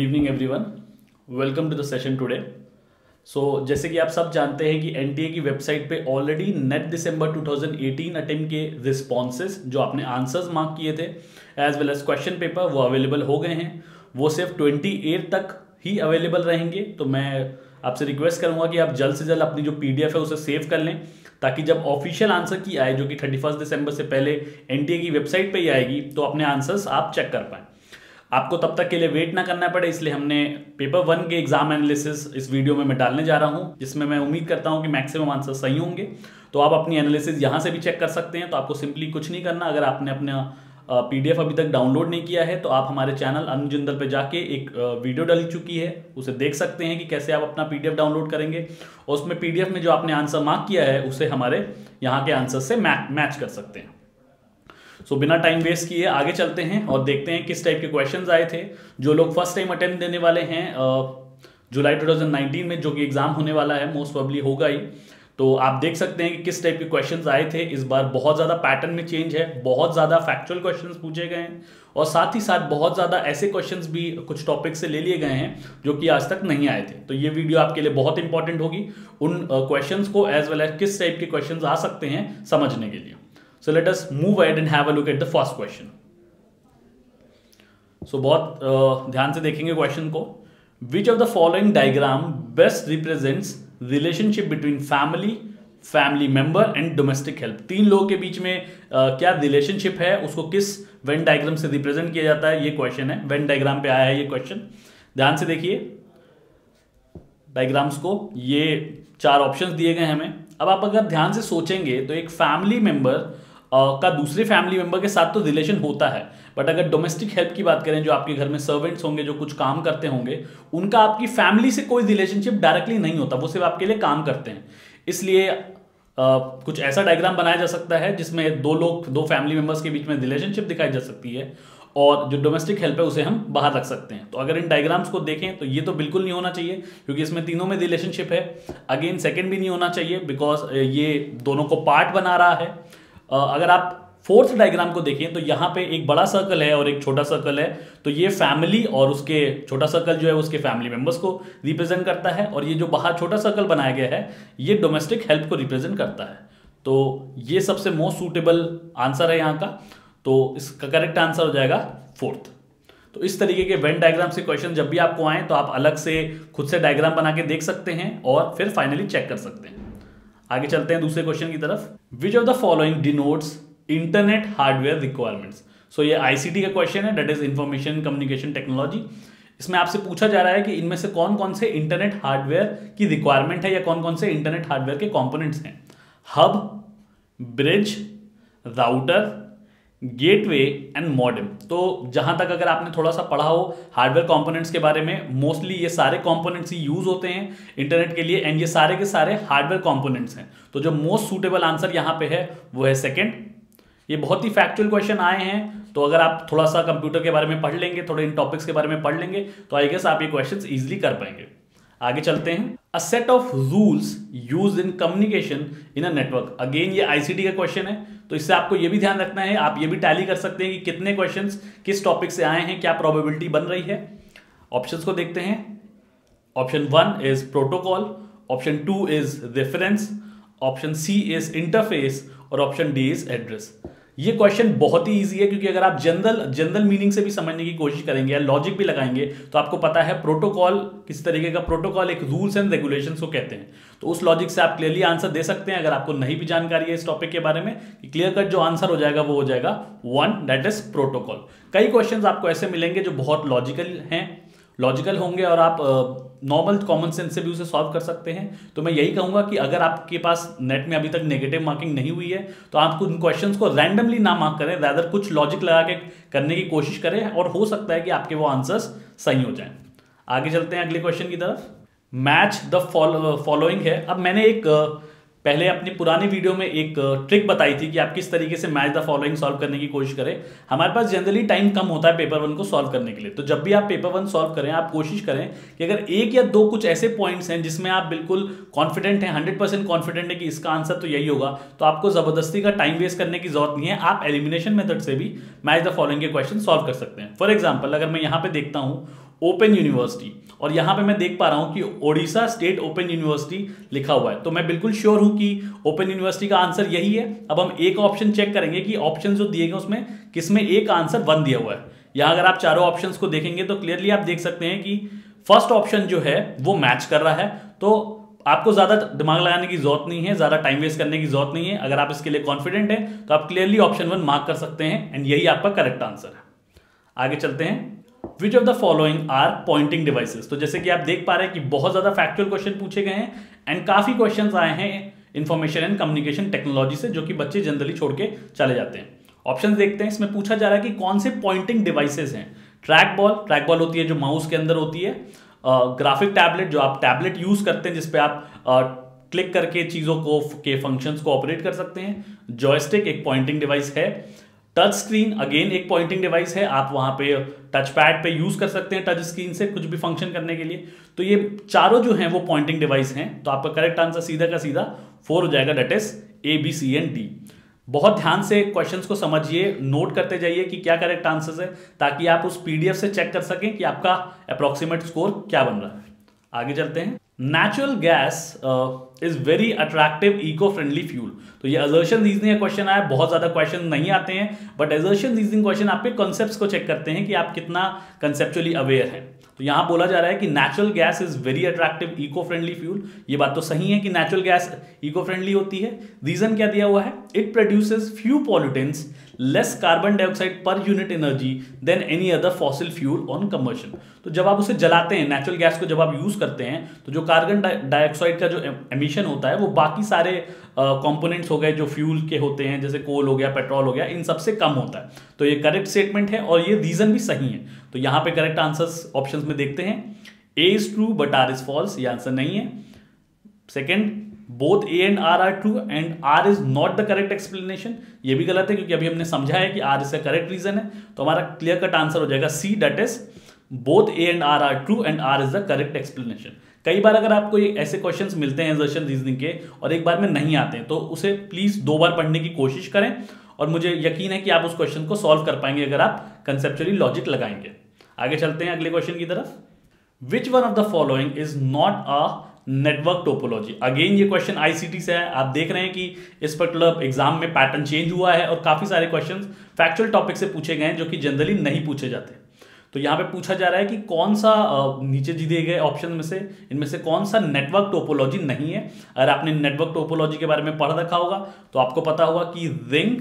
Good evening everyone, welcome to the session today. So जैसे कि आप सब जानते हैं कि एनटीए की वेबसाइट पे ऑलरेडी नेट दिसंबर 2018 अटेम्प्ट के रिस्पॉन्सेज जो आपने आंसर्स मार्क किए थे as well as question paper वो अवेलेबल हो गए हैं। वो सिर्फ 28 तक ही अवेलेबल रहेंगे। तो मैं आपसे रिक्वेस्ट करूंगा कि आप जल्द से जल्द अपनी जो पीडीएफ है उसे सेव कर लें, ताकि जब ऑफिशियल आंसर की आए जो कि 31 दिसंबर से पहले एनटीए की वेबसाइट पे ही आएगी तो अपने आंसर्स आप चेक कर पाएं। आपको तब तक के लिए वेट ना करना पड़े, इसलिए हमने पेपर 1 के एग्जाम एनालिसिस इस वीडियो में मैं डालने जा रहा हूं, जिसमें मैं उम्मीद करता हूं कि मैक्सिमम आंसर सही होंगे। तो आप अपनी एनालिसिस यहां से भी चेक कर सकते हैं। तो आपको सिंपली कुछ नहीं करना, अगर आपने अपना पीडीएफ अभी तक डाउनलोड नहीं किया है तो आप हमारे चैनल अनुज जिंदल पे जाके एक वीडियो डल चुकी है, उसे देख सकते हैं कि कैसे आप अपना पीडीएफ डाउनलोड करेंगे। और उसमें पीडीएफ में जो आपने आंसर मार्क किया है उसे हमारे यहाँ के आंसर से मैच कर सकते हैं। सो बिना टाइम वेस्ट किए आगे चलते हैं और देखते हैं किस टाइप के क्वेश्चंस आए थे। जो लोग फर्स्ट टाइम अटेम्प्ट देने वाले हैं जुलाई 2019 में, जो कि एग्जाम होने वाला है, मोस्ट प्रोबेबली होगा ही, तो आप देख सकते हैं कि किस टाइप के क्वेश्चंस आए थे। इस बार बहुत ज़्यादा पैटर्न में चेंज है, बहुत ज़्यादा फैक्चुअल क्वेश्चंस पूछे गए हैं और साथ ही साथ बहुत ज़्यादा ऐसे क्वेश्चंस भी कुछ टॉपिक से ले लिए गए हैं जो कि आज तक नहीं आए थे। तो ये वीडियो आपके लिए बहुत इंपॉर्टेंट होगी उन क्वेश्चंस को एज वेल एज किस टाइप के क्वेश्चंस आ सकते हैं समझने के लिए। So let us move ahead and have a look at the first question. So बहुत ध्यान से देखेंगे क्वेश्चन को। Which of the following diagram best represents relationship between family, family member and domestic help? तीन लोगों के बीच में क्या रिलेशनशिप है, उसको किस वेन डायग्राम से रिप्रेजेंट किया जाता है, ये क्वेश्चन है। वेन डायग्राम पे आया है ये क्वेश्चन, ध्यान से देखिए डायग्राम्स को। ये 4 ऑप्शंस दिए गए हैं हमें। अब आप अगर ध्यान से सोचेंगे तो एक फैमिली मेंबर का दूसरे फैमिली मेंबर के साथ तो रिलेशन होता है, बट अगर डोमेस्टिक हेल्प की बात करें, जो आपके घर में सर्वेंट्स होंगे, जो कुछ काम करते होंगे, उनका आपकी फैमिली से कोई रिलेशनशिप डायरेक्टली नहीं होता, वो सिर्फ आपके लिए काम करते हैं। इसलिए कुछ ऐसा डायग्राम बनाया जा सकता है जिसमें दो फैमिली मेंबर्स के बीच में रिलेशनशिप दिखाई जा सकती है और जो डोमेस्टिक हेल्प है उसे हम बाहर रख सकते हैं। तो अगर इन डायग्राम्स को देखें तो ये तो बिल्कुल नहीं होना चाहिए, क्योंकि इसमें तीनों में रिलेशनशिप है। अगेन सेकंड भी नहीं होना चाहिए, बिकॉज ये दोनों को पार्ट बना रहा है। अगर आप फोर्थ डायग्राम को देखें तो यहाँ पे एक बड़ा सर्कल है और एक छोटा सर्कल है, तो ये फैमिली और उसके छोटा सर्कल जो है उसके फैमिली मेंबर्स को रिप्रेजेंट करता है, और ये जो बाहर छोटा सर्कल बनाया गया है ये डोमेस्टिक हेल्प को रिप्रेजेंट करता है। तो ये सबसे मोस्ट सूटेबल आंसर है यहाँ का, तो इसका करेक्ट आंसर हो जाएगा फोर्थ। तो इस तरीके के वेन डायग्राम से क्वेश्चन जब भी आपको आए तो आप अलग से खुद से डायग्राम बना के देख सकते हैं और फिर फाइनली चेक कर सकते हैं। आगे चलते हैं दूसरे क्वेश्चन की तरफ। Which of the following denotes internet hardware requirements? So ये आईसीटी का क्वेश्चन है, that is information communication technology. इसमें आपसे पूछा जा रहा है कि इनमें से कौन कौन से इंटरनेट हार्डवेयर की रिक्वायरमेंट है या कौन कौन से इंटरनेट हार्डवेयर के कंपोनेंट्स हैं। Hub, bridge, router, gateway and modem. तो जहां तक अगर आपने थोड़ा सा पढ़ा हो हार्डवेयर कंपोनेंट्स के बारे में, मोस्टली ये सारे कंपोनेंट्स ही यूज होते हैं इंटरनेट के लिए, एंड ये सारे के सारे हार्डवेयर कंपोनेंट्स हैं। तो जो मोस्ट सूटेबल आंसर यहां पे है वो है सेकंड। ये बहुत ही फैक्चुअल क्वेश्चन आए हैं, तो अगर आप थोड़ा सा कंप्यूटर के बारे में पढ़ लेंगे, थोड़े इन टॉपिक्स के बारे में पढ़ लेंगे, तो आई गेस आप ये क्वेश्चंस इजीली कर पाएंगे। आगे चलते हैं। A set of rules use in communication in a network. Again ये आईसीटी का क्वेश्चन है, तो इससे आपको ये भी ध्यान रखना है, आप ये भी टैली कर सकते हैं कि कितने क्वेश्चंस किस टॉपिक से आए हैं, क्या प्रोबेबिलिटी बन रही है। ऑप्शंस को देखते हैं। Option 1 is protocol, option 2 is reference, option C is interface और ऑप्शन डी इज एड्रेस। ये क्वेश्चन बहुत ही इजी है, क्योंकि अगर आप जनरल मीनिंग से भी समझने की कोशिश करेंगे या लॉजिक भी लगाएंगे तो आपको पता है प्रोटोकॉल किस तरीके का, प्रोटोकॉल एक रूल्स एंड रेगुलेशंस को कहते हैं। तो उस लॉजिक से आप क्लियरली आंसर दे सकते हैं। अगर आपको नहीं भी जानकारी है इस टॉपिक के बारे में, क्लियर कट जो आंसर हो जाएगा वो हो जाएगा 1, दैट इज प्रोटोकॉल। कई क्वेश्चंस आपको ऐसे मिलेंगे जो बहुत लॉजिकल होंगे और आप नॉर्मल कॉमन सेंस से भी उसे सॉल्व कर सकते हैं। तो मैं यही कहूंगा कि अगर आपके पास नेट में अभी तक नेगेटिव मार्किंग नहीं हुई है तो आप उन क्वेश्चंस को रैंडमली ना मार्क करें, रादर कुछ लॉजिक लगा के करने की कोशिश करें, और हो सकता है कि आपके वो आंसर्स सही हो जाएं। आगे चलते हैं अगले क्वेश्चन की तरफ। मैच द फॉलोइंग है। अब मैंने एक पहले अपनी पुरानी वीडियो में एक ट्रिक बताई थी कि आप किस तरीके से मैच द फॉलोइंग सॉल्व करने की कोशिश करें। हमारे पास जनरली टाइम कम होता है पेपर 1 को सॉल्व करने के लिए, तो जब भी आप पेपर 1 सॉल्व करें आप कोशिश करें कि अगर एक या दो कुछ ऐसे पॉइंट्स हैं जिसमें आप बिल्कुल कॉन्फिडेंट हैं, 100% कॉन्फिडेंट है कि इसका आंसर तो यही होगा, तो आपको जबरदस्ती का टाइम वेस्ट करने की जरूरत नहीं है। आप एलिमिनेशन मेथड से भी मैच द फॉलोइंग के क्वेश्चन सॉल्व कर सकते हैं। फॉर एग्जाम्पल अगर मैं यहाँ पे देखता हूँ ओपन यूनिवर्सिटी, और यहां पे मैं देख पा रहा हूं कि ओडिशा स्टेट ओपन यूनिवर्सिटी लिखा हुआ है, तो मैं बिल्कुल श्योर हूं कि ओपन यूनिवर्सिटी का आंसर यही है। अब हम एक ऑप्शन चेक करेंगे कि ऑप्शन जो दिए गए उसमें किसमें एक आंसर 1 दिया हुआ है। यहां अगर आप चारों ऑप्शंस को देखेंगे तो क्लियरली आप देख सकते हैं कि फर्स्ट ऑप्शन जो है वो मैच कर रहा है, तो आपको ज्यादा दिमाग लगाने की जरूरत नहीं है, ज्यादा टाइम वेस्ट करने की जरूरत नहीं है। अगर आप इसके लिए कॉन्फिडेंट हैं तो आप क्लियरली ऑप्शन 1 मार्क कर सकते हैं एंड यही आपका करेक्ट आंसर है। आगे चलते हैं। Which of the following are pointing devices. तो जैसे कि आप देख पा रहे हैं कि बहुत ज्यादा फैक्चुअल क्वेश्चन पूछे गए हैं एंड काफी क्वेश्चंस आए हैं इंफॉर्मेशन एंड कम्युनिकेशन टेक्नोलॉजी से, जो कि बच्चे जनरली छोड़ के चले जाते हैं। ऑप्शन देखते हैं। इसमें पूछा जा रहा है कि कौन से पॉइंटिंग डिवाइसेस हैं। ट्रैक बॉल होती है जो माउस के अंदर होती है। ग्राफिक टैबलेट, जो आप टैबलेट यूज करते हैं जिसपे आप क्लिक करके चीजों को के फंक्शंस को ऑपरेट कर सकते हैं। जॉयस्टिक एक पॉइंटिंग डिवाइस है। टच स्क्रीन अगेन एक पॉइंटिंग डिवाइस है, आप वहां पे टच पैड पे यूज कर सकते हैं टच स्क्रीन से कुछ भी फंक्शन करने के लिए। तो ये चारों जो हैं वो पॉइंटिंग डिवाइस हैं, तो आपका करेक्ट आंसर सीधा का सीधा 4 हो जाएगा, that is A B C and D. बहुत ध्यान से क्वेश्चंस को समझिए, नोट करते जाइए कि क्या करेक्ट आंसर्स है, ताकि आप उस पीडीएफ से चेक कर सकें कि आपका अप्रोक्सीमेट स्कोर क्या बन रहा है। आगे चलते हैं। Natural gas is very attractive eco friendly fuel. तो ये असर्शन रीजनिंग का क्वेश्चन आया, बहुत ज्यादा क्वेश्चन नहीं आते हैं, बट असर्शन रीजनिंग क्वेश्चन आपके कॉन्सेप्ट्स को चेक करते हैं कि आप कितना कंसेप्चुअली अवेयर हैं। तो यहां बोला जा रहा है कि natural gas is very attractive eco friendly fuel. ये बात तो सही है कि नेचुरल गैस इको फ्रेंडली होती है। रीजन क्या दिया हुआ है? It produces few pollutants, less carbon dioxide per unit energy than any other fossil fuel on combustion. तो जब आप उसे जलाते हैं, नेचुरल गैस को जब आप यूज करते हैं, तो जो कार्बन डाइऑक्साइड का जो एमिशन होता है वो बाकी सारे कंपोनेंट्स हो गए जो फ्यूल के होते हैं, जैसे कोल हो गया, पेट्रोल हो गया, इन सबसे कम होता है। तो ये करेक्ट स्टेटमेंट है और ये रीजन भी सही है। तो यहां पे करेक्ट आंसर्स ऑप्शंस में देखते हैं। A is true but R is false, ये आंसर नहीं है। Second, both A and R are true and R is not the correct explanation, ये भी गलत है क्योंकि अभी हमने समझा है कि आर इसका करेक्ट रीजन है। तो हमारा क्लियर कट आंसर हो जाएगा C, that is both A and R are true and R is the correct explanation. कई बार अगर आपको ऐसे क्वेश्चंस मिलते हैं असर्शन रीजनिंग के और एक बार में नहीं आते हैं, तो उसे प्लीज 2 बार पढ़ने की कोशिश करें और मुझे यकीन है कि आप उस क्वेश्चन को सॉल्व कर पाएंगे अगर आप कंसेप्चुअली लॉजिक लगाएंगे। आगे चलते हैं अगले क्वेश्चन की तरफ। Which one of the following is not a network topology. Again ये क्वेश्चन आईसीटी से है। आप देख रहे हैं कि इस पर्टिकुलर एग्जाम में पैटर्न चेंज हुआ है और काफी सारे क्वेश्चंस फैक्चुअल टॉपिक से पूछे गए हैं जो कि जनरली नहीं पूछे जाते। तो यहां पे पूछा जा रहा है कि कौन सा नीचे दिए गए ऑप्शन में से इनमें से कौन सा नेटवर्क टोपोलॉजी नहीं है। अगर आपने नेटवर्क टोपोलॉजी के बारे में पढ़ रखा होगा तो आपको पता होगा कि रिंग,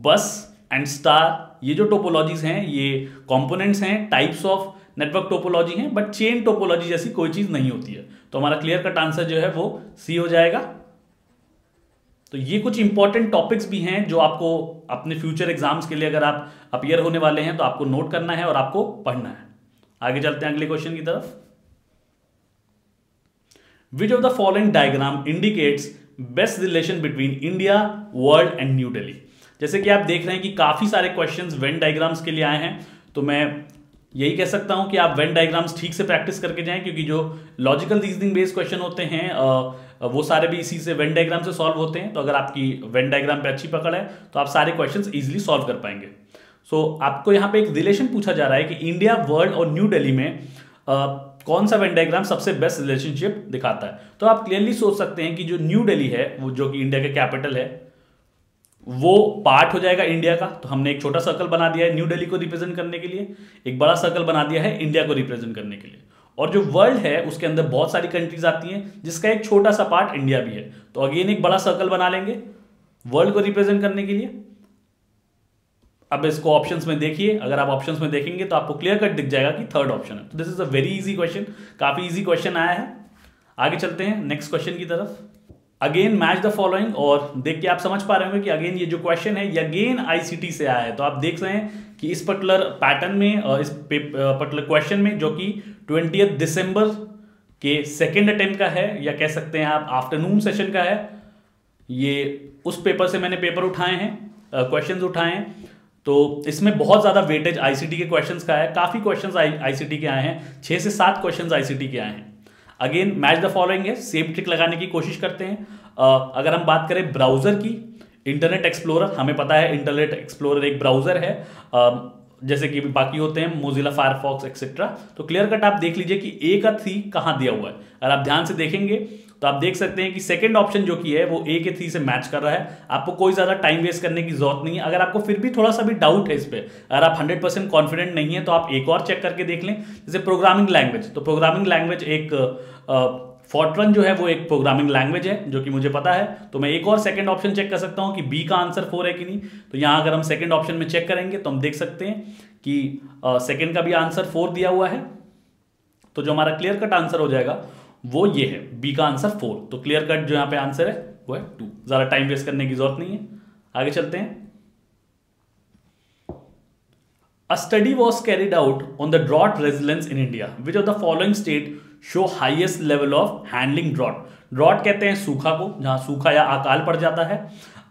बस एंड स्टार, ये जो टोपोलॉजीज हैं ये कंपोनेंट्स हैं, टाइप्स ऑफ नेटवर्क टोपोलॉजी हैं, बट चेन टोपोलॉजी जैसी कोई चीज नहीं होती है। तो हमारा क्लियर कट आंसर जो है वो सी हो जाएगा। तो ये कुछ इंपॉर्टेंट टॉपिक्स भी हैं जो आपको अपने फ्यूचर एग्जाम्स के लिए अगर आप अपीयर होने वाले हैं तो आपको नोट करना है और आपको पढ़ना है। आगे चलते हैं अगले क्वेश्चन की तरफ। Which of the following diagram indicates best relation between India, world and new Delhi. जैसे कि आप देख रहे हैं कि काफी सारे क्वेश्चंस वेन डायग्राम्स के लिए आए हैं, तो मैं यही कह सकता हूं कि आप वेन डायग्राम्स ठीक से प्रैक्टिस करके जाएं, क्योंकि जो लॉजिकल रीजनिंग बेस्ड क्वेश्चन होते हैं वो सारे भी इसी से वेन डायग्राम से सॉल्व होते हैं। तो अगर आपकी वेन डायग्राम पे अच्छी पकड़ है तो आप सारे क्वेश्चंस इजीली सॉल्व कर पाएंगे। सो आपको यहाँ पे एक रिलेशन पूछा जा रहा है कि इंडिया, वर्ल्ड और न्यू दिल्ली में कौन सा वेन डायग्राम सबसे बेस्ट रिलेशनशिप दिखाता है। तो आप क्लियरली सोच सकते हैं कि जो न्यू दिल्ली है, वो जो कि इंडिया का कैपिटल है, वो पार्ट हो जाएगा इंडिया का। तो हमने एक छोटा सर्कल बना दिया है न्यू दिल्ली को रिप्रेजेंट करने के लिए, एक बड़ा सर्कल बना दिया है इंडिया को रिप्रेजेंट करने के लिए। और जो वर्ल्ड है उसके अंदर बहुत सारी कंट्रीज आती हैं जिसका एक छोटा सा पार्ट इंडिया भी है। तो अगेन एक बड़ा सर्कल बना लेंगे वर्ल्ड को रिप्रेजेंट करने के लिए। अब इसको ऑप्शंस में देखिए, अगर आप ऑप्शंस में देखेंगे तो आपको क्लियर कट दिख जाएगा कि थर्ड ऑप्शन है। तो this is a very easy question, काफी इजी क्वेश्चन आया है। आगे चलते हैं नेक्स्ट क्वेश्चन की तरफ। अगेन मैच द फॉलोइंग, और देख के आप समझ पा रहे होंगे कि अगेन ये जो क्वेश्चन है ये अगेन आईसीटी से आया है। तो आप देख रहे हैं कि इस पर्टिकुलर पैटर्न में, इस पर्टिकुलर क्वेश्चन में, जो कि 20 दिसंबर के सेकेंड अटेम्प्ट का है, या कह सकते हैं आप आफ्टरनून सेशन का है, ये उस पेपर से मैंने पेपर उठाए हैं, क्वेश्चंस उठाए हैं। तो इसमें बहुत ज्यादा वेटेज आईसीटी के क्वेश्चंस का है, काफी क्वेश्चंस आईसीटी के आए हैं, 6 से 7 क्वेश्चंस आईसीटी के आए हैं। अगेन मैच द फॉलोइंग है, सेम ट्रिक लगाने की कोशिश करते हैं। अगर हम बात करें ब्राउजर की, इंटरनेट एक्सप्लोरर, हमें पता है इंटरनेट एक्सप्लोरर एक ब्राउजर है जैसे कि बाकी होते हैं मोजिला फायरफॉक्स एक्सेट्रा। तो क्लियर कट आप देख लीजिए कि ए का थी कहाँ दिया हुआ है। अगर आप ध्यान से देखेंगे तो आप देख सकते हैं कि सेकंड ऑप्शन जो की है वो ए के थी से मैच कर रहा है। आपको कोई ज्यादा टाइम वेस्ट करने की जरूरत नहीं है। अगर आपको फिर भी थोड़ा सा भी डाउट है इस पे, अगर आप 100% कॉन्फिडेंट नहीं है, तो आप एक और चेक करके देख लें। जैसे प्रोग्रामिंग लैंग्वेज, तो प्रोग्रामिंग लैंग्वेज एक फॉर्ट्रन जो है वो एक प्रोग्रामिंग लैंग्वेज है जो कि मुझे पता है। तो मैं एक और सेकंड ऑप्शन चेक कर सकता हूं कि बी का आंसर 4 है कि नहीं। तो यहां अगर हम सेकंड ऑप्शन में चेक करेंगे तो हम देख सकते हैं कि सेकंड का भी आंसर 4 दिया हुआ है। तो जो हमारा क्लियर कट आंसर हो जाएगा वो ये है, बी का आंसर 4। तो क्लियर कट जो यहां पे आंसर है वो है 2। ज्यादा टाइम वेस्ट करने की जरूरत नहीं है, आगे चलते हैं। A study was carried out on the drought resilience in India. Which of the following state show highest level of handling drought? Drought कहते हैं सूखा को, जहां सूखा या अकाल पड़ जाता है।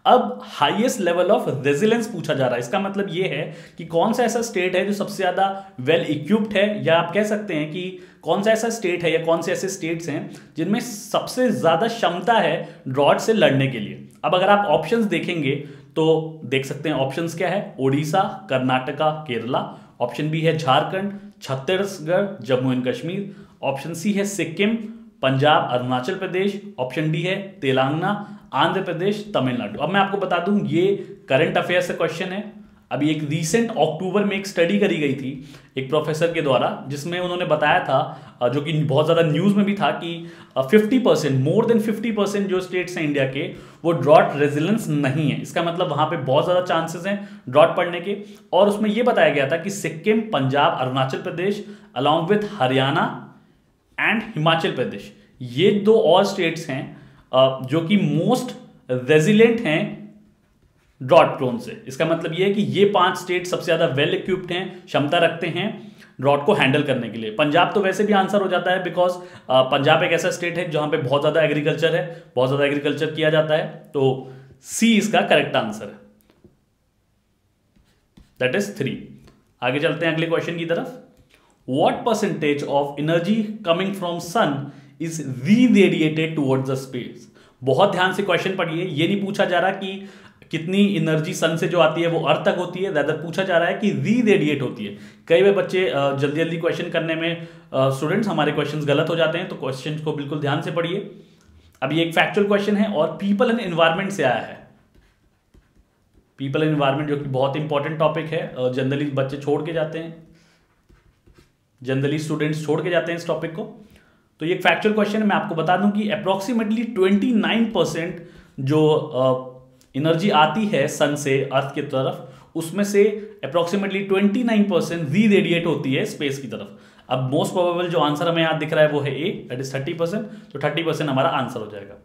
अब हाईएस्ट लेवल ऑफ रेजिलेंस पूछा जा रहा है। इसका मतलब यह है कि कौन सा ऐसा स्टेट है जो सबसे ज्यादा वेल इक्विप्ड है, या आप कह सकते हैं कि कौन सा ऐसा स्टेट है या कौन से ऐसे स्टेट्स हैं जिनमें सबसे ज्यादा क्षमता है ड्रॉट से लड़ने के लिए। अब अगर आप ऑप्शंस देखेंगे तो देख सकते हैं ऑप्शंस क्या है, ओडिशा, कर्नाटका, केरला। ऑप्शन बी है Jharkhand, Chhattisgarh, Jammu and Kashmir. Option C है सिक्किम, पंजाब, अरुणाचल प्रदेश। ऑप्शन डी है तेलंगाना, आंध्र प्रदेश, तमिलनाडु। अब मैं आपको बता दूं ये करंट अफेयर से क्वेश्चन है। अभी एक रीसेंट अक्टूबर में एक स्टडी करी गई थी एक प्रोफेसर के द्वारा, जिसमें उन्होंने बताया था, जो कि बहुत ज़्यादा न्यूज़ में भी था, कि 50%, मोर देन 50% जो स्टेट्स हैं इंडिया के वो ड्रॉट रेजिलेंस नहीं है। इसका मतलब वहाँ पे बहुत ज़्यादा चांसेस हैं ड्रॉट पड़ने के। और उसमें ये बताया गया था कि Sikkim, Punjab, Arunachal Pradesh along with Haryana and Himachal Pradesh, ये 2 और स्टेट्स हैं जो कि मोस्ट रेजिलेंट हैं ड्रॉट प्रोन से। इसका मतलब यह है कि ये 5 स्टेट सबसे ज्यादा वेल इक्विप्ड हैं, क्षमता रखते हैं ड्रॉट को हैंडल करने के लिए। पंजाब तो वैसे भी आंसर हो जाता है, बिकॉज पंजाब एक ऐसा स्टेट है जहां पे बहुत ज्यादा एग्रीकल्चर है, बहुत ज्यादा एग्रीकल्चर किया जाता है। तो सी इसका करेक्ट आंसर है, दैट इज 3। आगे चलते हैं अगले क्वेश्चन की तरफ। What percentage of energy coming from sun is reradiated towards the space? बहुत ध्यान से क्वेश्चन पढ़िए। ये नहीं पूछा जा रहा कि कितनी एनर्जी सन से जो आती है वो अर्थ तक होती है, ज्यादा पूछा जा रहा है कि रीरेडिएट होती है। कई बार बच्चे जल्दी जल्दी क्वेश्चन करने में स्टूडेंट्स हमारे क्वेश्चंस गलत हो जाते हैं, तो क्वेश्चन को बिल्कुल ध्यान से पढ़िए। अब ये एक फैक्चुअल क्वेश्चन है और पीपल एंड एनवायरमेंट से आया है। पीपल एंड एनवायरमेंट जो कि बहुत इंपॉर्टेंट टॉपिक है, जनरली बच्चे छोड़ के जाते हैं, जनरली स्टूडेंट्स छोड़ के जाते हैं इस टॉपिक को। तो ये एक फैक्चुअल क्वेश्चन है। मैं आपको बता दूं कि अप्रोक्सीमेटली 29% जो एनर्जी आती है सन से अर्थ की तरफ, उसमें से अप्रोक्सीमेटली 29% रीरेडिएट होती है स्पेस की तरफ। अब मोस्ट प्रोबेबल जो आंसर हमें यहाँ दिख रहा है वो है ए, दैट इज 30%। तो 30% हमारा आंसर हो जाएगा।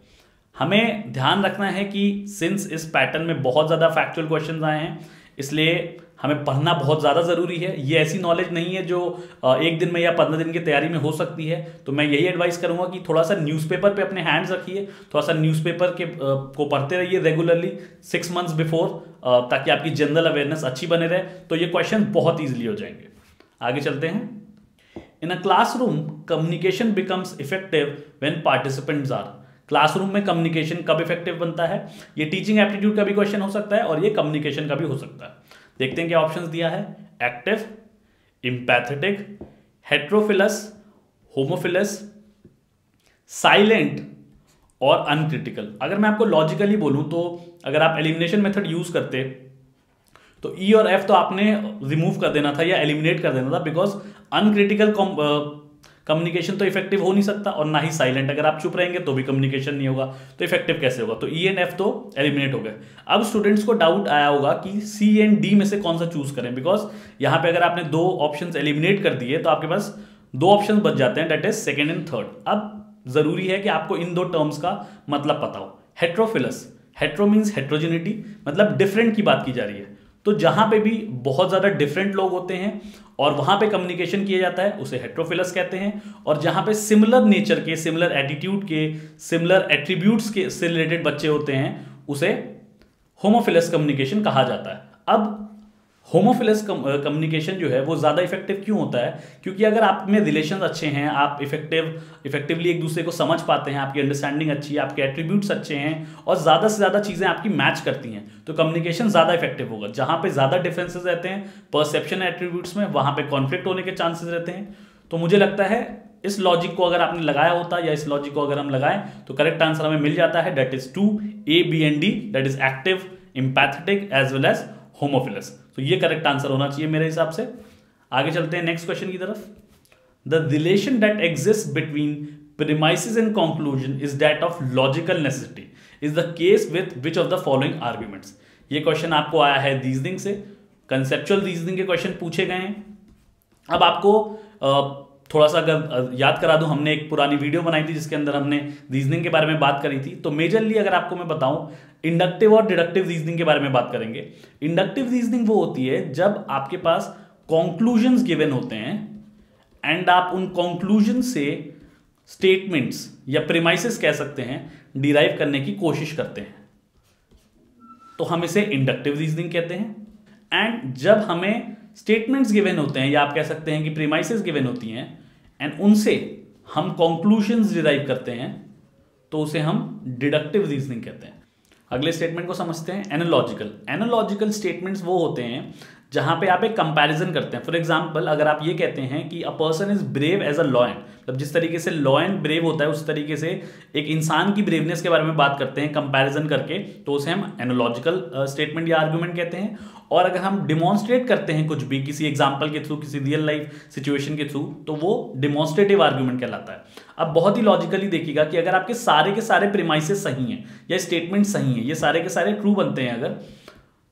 हमें ध्यान रखना है कि सिंस इस पैटर्न में बहुत ज़्यादा फैक्चुअल क्वेश्चंस आए हैं, इसलिए हमें पढ़ना बहुत ज़्यादा ज़रूरी है। ये ऐसी नॉलेज नहीं है जो एक दिन में या 15 दिन की तैयारी में हो सकती है। तो मैं यही एडवाइस करूंगा कि थोड़ा सा न्यूज़पेपर पे अपने हैंड्स रखिए, थोड़ा सा न्यूज़पेपर के को पढ़ते रहिए रेगुलरली 6 मंथ्स बिफोर, ताकि आपकी जनरल अवेयरनेस अच्छी बने रहे। तो ये क्वेश्चन बहुत ईजिली हो जाएंगे। आगे चलते हैं। In a classroom communication becomes effective when participants are. Classroom में कम्युनिकेशन कब इफेक्टिव बनता है? ये टीचिंग एप्टीट्यूड का भी क्वेश्चन हो सकता है और ये कम्युनिकेशन का भी हो सकता है। देखते हैं क्या ऑप्शंस दिया है। एक्टिव, एम्पैथेटिक, हेट्रोफिलस, होमोफिलस, साइलेंट और अनक्रिटिकल। अगर मैं आपको लॉजिकली बोलूं तो अगर आप एलिमिनेशन मेथड यूज करते तो ई और एफ तो आपने रिमूव कर देना था या एलिमिनेट कर देना था, बिकॉज अनक्रिटिकल कम्युनिकेशन तो इफेक्टिव हो नहीं सकता, और ना ही साइलेंट। अगर आप चुप रहेंगे तो भी कम्युनिकेशन नहीं होगा, तो इफेक्टिव कैसे होगा? तो ई एंड एफ तो एलिमिनेट हो गए। अब स्टूडेंट्स को डाउट आया होगा कि सी एंड डी में से कौन सा चूज करें, बिकॉज यहां पे अगर आपने 2 ऑप्शंस एलिमिनेट कर दिए तो आपके पास 2 ऑप्शंस बच जाते हैं, that is second and third. अब जरूरी है कि आपको इन 2 टर्म्स का मतलब पता हो। हेट्रोफिलस, हेट्रो मीन्स हेट्रोजेनिटी, मतलब डिफरेंट की बात की जा रही है। तो जहां पे भी बहुत ज्यादा डिफरेंट लोग होते हैं और वहां पे कम्युनिकेशन किया जाता है उसे हेट्रोफिलस कहते हैं। और जहां पे सिमिलर नेचर के, सिमिलर एटीट्यूड के, सिमिलर एट्रीब्यूट्स के से रिलेटेड बच्चे होते हैं उसे होमोफिलस कम्युनिकेशन कहा जाता है। अब होमोफिलस कम्युनिकेशन जो है वो ज़्यादा इफेक्टिव क्यों होता है? क्योंकि अगर आप में रिलेशन अच्छे हैं, आप इफेक्टिवली एक दूसरे को समझ पाते हैं, आपकी अंडरस्टैंडिंग अच्छी है, आपके एट्रीब्यूट्स अच्छे हैं और ज़्यादा से ज़्यादा चीज़ें आपकी मैच करती हैं, तो कम्युनिकेशन ज़्यादा इफेक्टिव होगा। जहाँ पे ज़्यादा डिफरेंसेस रहते हैं परसेप्शन एट्रीब्यूट्स में, वहाँ पे कॉन्फ्लिक्ट होने के चांसेस रहते हैं। तो मुझे लगता है इस लॉजिक को अगर आपने लगाया होता या इस लॉजिक को अगर हम लगाएं तो करेक्ट आंसर हमें मिल जाता है, that is 2 A, B and D, that is active, empathetic as well as homophilous. तो ये करेक्ट आंसर होना चाहिए मेरे हिसाब से। आगे चलते हैं नेक्स्ट क्वेश्चन की तरफ। The relation that exist between premises and conclusion is that of logical necessity is the case with which of the following arguments. ये क्वेश्चन आपको आया है रीजनिंग से, कंसेप्चुअल रीजनिंग के क्वेश्चन पूछे गए हैं। अब आपको थोड़ा सा अगर याद करा दूं, हमने एक पुरानी वीडियो बनाई थी जिसके अंदर हमने रीजनिंग के बारे में बात करी थी। तो मेजरली अगर आपको मैं बताऊं, इंडक्टिव और डिडक्टिव रीजनिंग के बारे में बात करेंगे। इंडक्टिव रीजनिंग वो होती है जब आपके पास कंक्लूजन्स गिवन होते हैं एंड आप उन कंक्लूजन से स्टेटमेंट्स या प्रीमाइसेस कह सकते हैं डिराइव करने की कोशिश करते हैं, तो हम इसे इंडक्टिव रीजनिंग कहते हैं। एंड जब हमें स्टेटमेंट्स गिवन होते हैं या आप कह सकते हैं कि प्रीमाइसेस गिवन होती हैं एंड उनसे हम कंक्लूजन्स डिराइव करते हैं, तो उसे हम डिडक्टिव रीजनिंग कहते हैं। अगले स्टेटमेंट को समझते हैं, एनालॉजिकल। एनालॉजिकल स्टेटमेंट्स वो होते हैं जहां पे आप एक कंपैरिजन करते हैं। फॉर एग्जांपल, अगर आप ये कहते हैं कि a person is brave as a lion, मतलब जिस तरीके से लॉयन ब्रेव होता है उस तरीके से एक इंसान की ब्रेवनेस के बारे में बात करते हैं कंपैरिजन करके, तो उसे हम एनालॉजिकल स्टेटमेंट या आर्गुमेंट कहते हैं। और अगर हम डिमॉन्स्ट्रेट करते हैं कुछ भी किसी एग्जाम्पल के थ्रू, किसी रियल लाइफ सिचुएशन के थ्रू, तो वो डिमॉन्स्ट्रेटिव आर्गुमेंट कहलाता है। अब बहुत ही लॉजिकली देखिएगा कि अगर आपके सारे के सारे प्रीमाइसेस सही हैं या स्टेटमेंट सही हैं, ये सारे के सारे ट्रू बनते हैं अगर,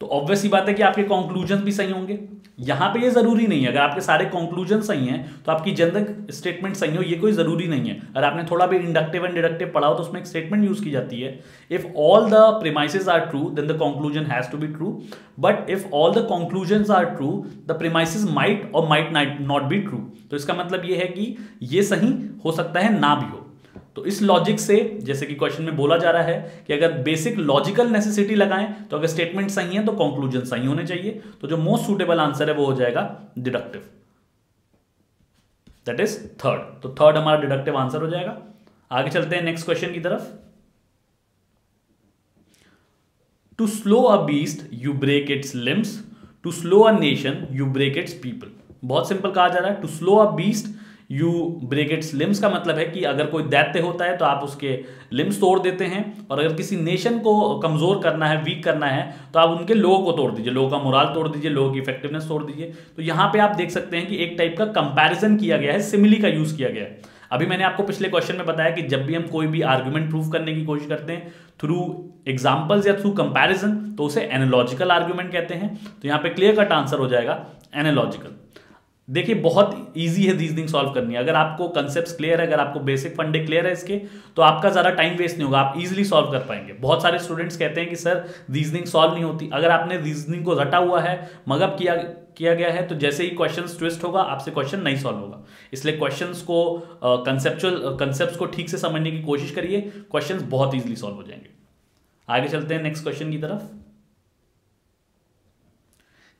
तो ऑब्वियस ही बात है कि आपके कंक्लूजन भी सही होंगे। यहां पे ये जरूरी नहीं है, अगर आपके सारे कंक्लूजन सही हैं तो आपकी जनरल स्टेटमेंट सही हो, ये कोई जरूरी नहीं है। अगर आपने थोड़ा भी इंडक्टिव एंड डिडक्टिव पढ़ा हो तो उसमें एक स्टेटमेंट यूज की जाती है, if all the premises are true then the conclusion has to be true, but if all the conclusions are true the premises might और माइट नॉट बी ट्रू। तो इसका मतलब ये है कि ये सही हो सकता है ना भी हो। तो इस लॉजिक से, जैसे कि क्वेश्चन में बोला जा रहा है कि अगर बेसिक लॉजिकल नेसेसिटी लगाएं तो अगर स्टेटमेंट सही है तो कंक्लूजन सही होने चाहिए। तो जो मोस्ट सूटेबल आंसर है वो हो जाएगा डिडक्टिव, दैट इज थर्ड। तो थर्ड हमारा डिडक्टिव आंसर हो जाएगा। आगे चलते हैं नेक्स्ट क्वेश्चन की तरफ। To slow a beast you break its limbs, to slow a nation you break its people. बहुत सिंपल कहा जा रहा है, to slow a beast you break its limbs का मतलब है कि अगर कोई दैत्य होता है तो आप उसके लिम्स तोड़ देते हैं, और अगर किसी नेशन को कमजोर करना है, वीक करना है, तो आप उनके लोगों को तोड़ दीजिए, लोगों का मोराल तोड़ दीजिए, लोगों की इफेक्टिवनेस तोड़ दीजिए। तो यहां पे आप देख सकते हैं कि एक टाइप का कंपैरिजन किया गया है, सिमिली का यूज किया गया है। अभी मैंने आपको पिछले क्वेश्चन में बताया कि जब भी हम कोई भी आर्गुमेंट प्रूव करने की कोशिश करते हैं थ्रू एग्जाम्पल्स या थ्रू कंपैरिजन, तो उसे एनालॉजिकल आर्गुमेंट कहते हैं। तो यहां पे क्लियर कट आंसर हो जाएगा एनालॉजिकल। देखिए बहुत इजी है रीजनिंग सॉल्व करनी। अगर आपको कंसेप्ट्स क्लियर है, अगर आपको बेसिक फंडे क्लियर है इसके, तो आपका ज़्यादा टाइम वेस्ट नहीं होगा, आप इजीली सॉल्व कर पाएंगे। बहुत सारे स्टूडेंट्स कहते हैं कि सर रीजनिंग सॉल्व नहीं होती। अगर आपने रीजनिंग को रटा हुआ है, मगअप किया गया है, तो जैसे ही क्वेश्चन ट्विस्ट होगा आपसे क्वेश्चन नहीं सॉल्व होगा। इसलिए क्वेश्चंस को कंसेप्ट्स को ठीक से समझने की कोशिश करिए, क्वेश्चंस बहुत इजीली सॉल्व हो जाएंगे। आगे चलते हैं नेक्स्ट क्वेश्चन की तरफ।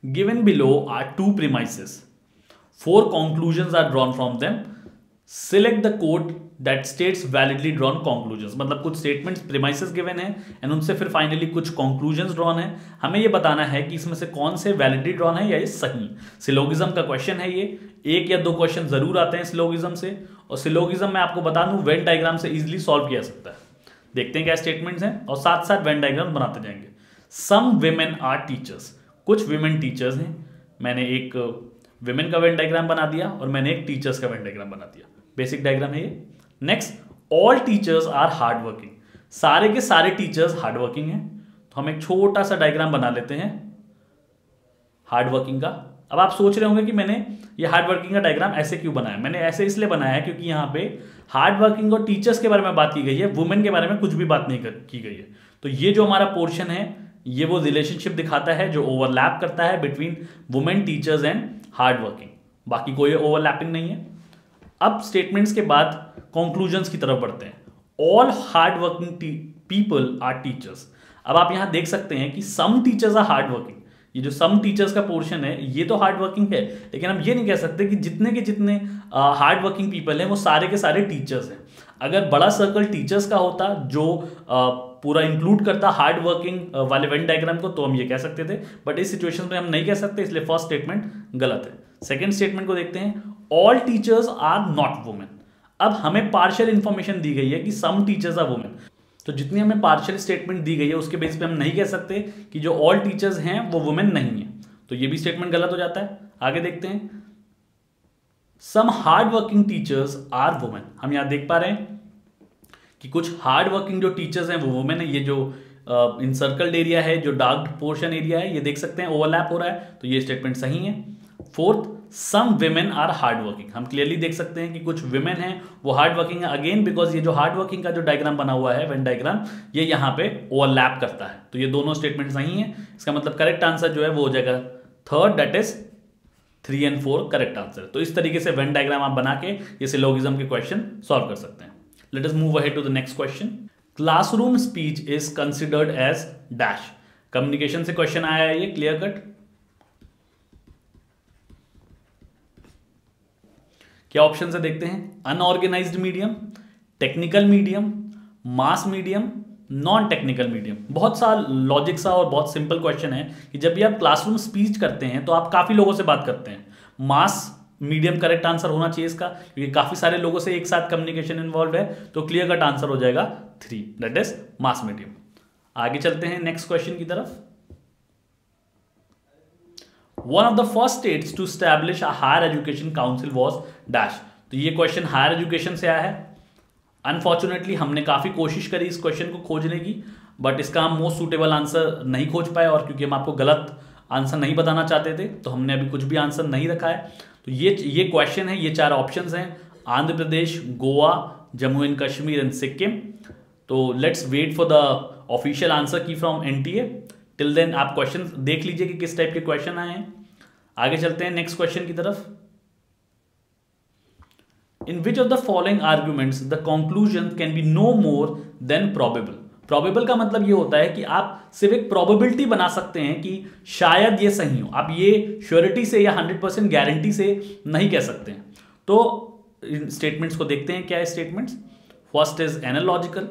Given below are 2 premises, 4 conclusions are drawn from them, select the code that states validly drawn conclusions। मतलब कुछ स्टेटमेंट्स प्रीमाइसेस गिवन है एंड उनसे फिर फाइनली कुछ कंक्लूजन्स ड्रॉन है। हमें ये बताना है कि इसमें से कौन से वैलिडली ड्रॉन है या ये सही। सिलोगिज्म का क्वेश्चन है ये, 1 या 2 क्वेश्चन जरूर आते हैं सिलोगिज्म से, और सिलोगिज्म में आपको बता दूं वेन डायग्राम से इजिली सॉल्व किया जा सकता है। देखते हैं क्या स्टेटमेंट्स हैं और साथ साथ वेन डायग्राम बनाते जाएंगे। सम विमेन आर टीचर्स, कुछ विमेन टीचर्स हैं। मैंने एक विमेन का वेन डायग्राम बना दिया और मैंने एक टीचर्स का वेन डायग्राम बना दिया। बेसिक डायग्राम है ये। Next, all teachers are hard working, सारे के सारे टीचर्स हार्ड वर्किंग हैं। तो हम एक छोटा सा डायग्राम बना लेते हैं हार्ड वर्किंग का। अब आप सोच रहे होंगे कि मैंने ये हार्ड वर्किंग का डायग्राम ऐसे क्यों बनाया। मैंने ऐसे इसलिए बनाया है क्योंकि यहाँ पे हार्ड वर्किंग और टीचर्स के बारे में बात की गई है, वुमेन के बारे में कुछ भी बात नहीं की गई है। तो ये जो हमारा पोर्शन है ये वो रिलेशनशिप दिखाता है जो ओवरलैप करता है between women teachers and hard working, बाकी कोई ओवरलैपिंग नहीं है। अब स्टेटमेंट्स के बाद कंक्लूजन्स की तरफ बढ़ते हैं। All hard working people are teachers. अब आप यहां देख सकते हैं कि some teachers are hard working, ये जो सम टीचर्स का पोर्शन है ये तो हार्ड वर्किंग है, लेकिन हम ये नहीं कह सकते कि जितने के जितने हार्ड वर्किंग पीपल हैं वो सारे के सारे टीचर्स हैं। अगर बड़ा सर्कल टीचर्स का होता जो पूरा इंक्लूड करता हार्ड वर्किंग वाले वेन डायग्राम को, तो हम ये कह सकते थे, बट इस सिचुएशन में हम नहीं कह सकते, इसलिए फर्स्ट स्टेटमेंट गलत है। सेकेंड स्टेटमेंट को देखते हैं, all teachers are not women. अब हमें पार्शियल इंफॉर्मेशन दी गई है कि सम टीचर्स आर वुमेन, तो जितनी हमें पार्शियल स्टेटमेंट दी गई है उसके बेस पे हम नहीं कह सकते कि जो ऑल टीचर्स हैं वो वुमेन नहीं है, तो ये भी स्टेटमेंट गलत हो जाता है। आगे देखते हैं, some hard working teachers are women. हम यहां देख पा रहे हैं कि कुछ हार्ड वर्किंग जो टीचर्स हैं वो वुमेन है। ये जो इनसर्कल्ड एरिया है, जो डार्क पोर्शन एरिया है, ये देख सकते हैं ओवरलैप हो रहा है, तो ये स्टेटमेंट सही है। Fourth, some women are hard working. हम क्लियरली देख सकते हैं कि कुछ विमेन हैं वो हार्ड वर्किंग है, अगेन बिकॉज ये जो हार्ड वर्किंग का जो डायग्राम बना हुआ है वेन डायग्राम, ये यहाँ पे ओवरलैप करता है, तो ये दोनों स्टेटमेंट सही है। इसका मतलब करेक्ट आंसर जो है वो हो जाएगा थर्ड, दैट इज 3 और 4 करेक्ट आंसर। तो इस तरीके से वेन डायग्राम आप बना के ये सिलोगिज्म के क्वेश्चन सॉल्व कर सकते हैं। Let us move ahead to the next question. Classroom speech is considered as dash. Communication से क्वेश्चन आया है ये, क्लियर कट। क्या ऑप्शन से देखते हैं, अनऑर्गेनाइज्ड मीडियम, टेक्निकल मीडियम, मास मीडियम, नॉन टेक्निकल मीडियम। बहुत सा लॉजिक सा और बहुत सिंपल क्वेश्चन है कि जब भी आप क्लासरूम स्पीच करते हैं तो आप काफी लोगों से बात करते हैं। मास मीडियम करेक्ट आंसर होना चाहिए इसका, क्योंकि काफी सारे लोगों से एक साथ कम्युनिकेशन इन्वॉल्व है, तो क्लियर कट आंसर हो जाएगा 3, दैट इज मास मीडियम। आगे चलते हैं नेक्स्ट क्वेश्चन की तरफ। One of the first states to establish a higher education council was dash। तो ये क्वेश्चन हायर एजुकेशन से आया है। अनफॉर्चुनेटली हमने काफी कोशिश करी इस क्वेश्चन को खोजने की, बट इसका हम मोस्ट सूटेबल आंसर नहीं खोज पाए, और क्योंकि हम आपको गलत आंसर नहीं बताना चाहते थे तो हमने अभी कुछ भी आंसर नहीं रखा है। तो ये क्वेश्चन है, ये 4 ऑप्शंस हैं, आंध्र प्रदेश, गोवा, जम्मू एंड कश्मीर एंड सिक्किम। तो let's wait for the official answer key from NTA. Till then आप क्वेश्चन देख लीजिए कि किस टाइप के क्वेश्चन आए हैं। आगे चलते हैं नेक्स्ट क्वेश्चन की तरफ। In which of the following arguments the conclusion can be no more than probable. Probable का मतलब ये होता है कि आप सिर्फ एक प्रोबेबिलिटी बना सकते हैं कि शायद ये सही हो, आप ये श्योरिटी से या 100% गारंटी से नहीं कह सकते हैं। तो इन स्टेटमेंट्स को देखते हैं क्या है statements. First is analogical,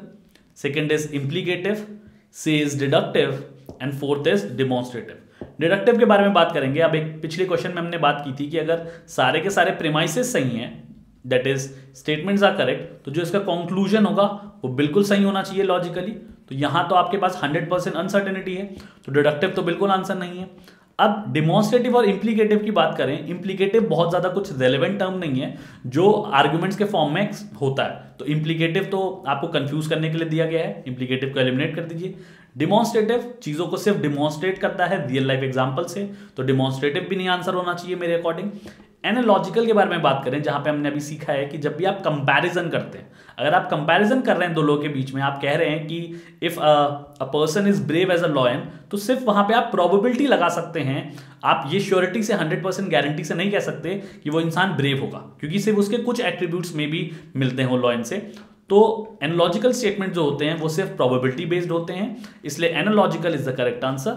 second is implicative, C is deductive and fourth is demonstrative. Deductive के बारे में बात करेंगे। अब एक पिछले क्वेश्चन में हमने बात की थी कि अगर सारे के सारे प्रीमाइसेस सही हैं, that is statements are correct, तो जो इसका कंक्लूजन होगा वो बिल्कुल सही होना चाहिए लॉजिकली। तो यहां तो आपके पास 100% अनसर्टेनिटी है, तो डिडक्टिव तो बिल्कुल आंसर नहीं है। अब डिमॉन्स्ट्रेटिव और इंप्लीकेटिव की बात करें, इंप्लीकेटिव बहुत ज्यादा कुछ रेलेवेंट टर्म नहीं है जो आर्ग्यूमेंट्स के फॉर्म में होता है, तो इंप्लीकेटिव तो आपको कंफ्यूज करने के लिए दिया गया है, इंप्लीकेटिव को एलिमिनेट कर दीजिए। डिमॉन्स्ट्रेटिव चीजों को सिर्फ डिमॉन्स्ट्रेट करता है रियल लाइफ एग्जांपल से, तो डिमॉन्स्ट्रेटिव भी नहीं आंसर होना चाहिए मेरे अकॉर्डिंग। एनालॉजिकल के बारे में बात करें, जहां पे हमने अभी सीखा है कि जब भी आप कंपैरिजन करते हैं, अगर आप कंपैरिजन कर रहे हैं दो लोगों के बीच में, आप कह रहे हैं कि if a person is brave as a lion, तो सिर्फ वहां पे आप प्रोबेबिलिटी लगा सकते हैं, आप ये श्योरिटी से 100% गारंटी से नहीं कह सकते कि वो इंसान ब्रेव होगा, क्योंकि सिर्फ उसके कुछ एट्रीब्यूट्स में भी मिलते हैं वो लॉयन से। तो एनालॉजिकल स्टेटमेंट जो होते हैं वो सिर्फ प्रोबेबिलिटी बेस्ड होते हैं, इसलिए analogical is the correct answer.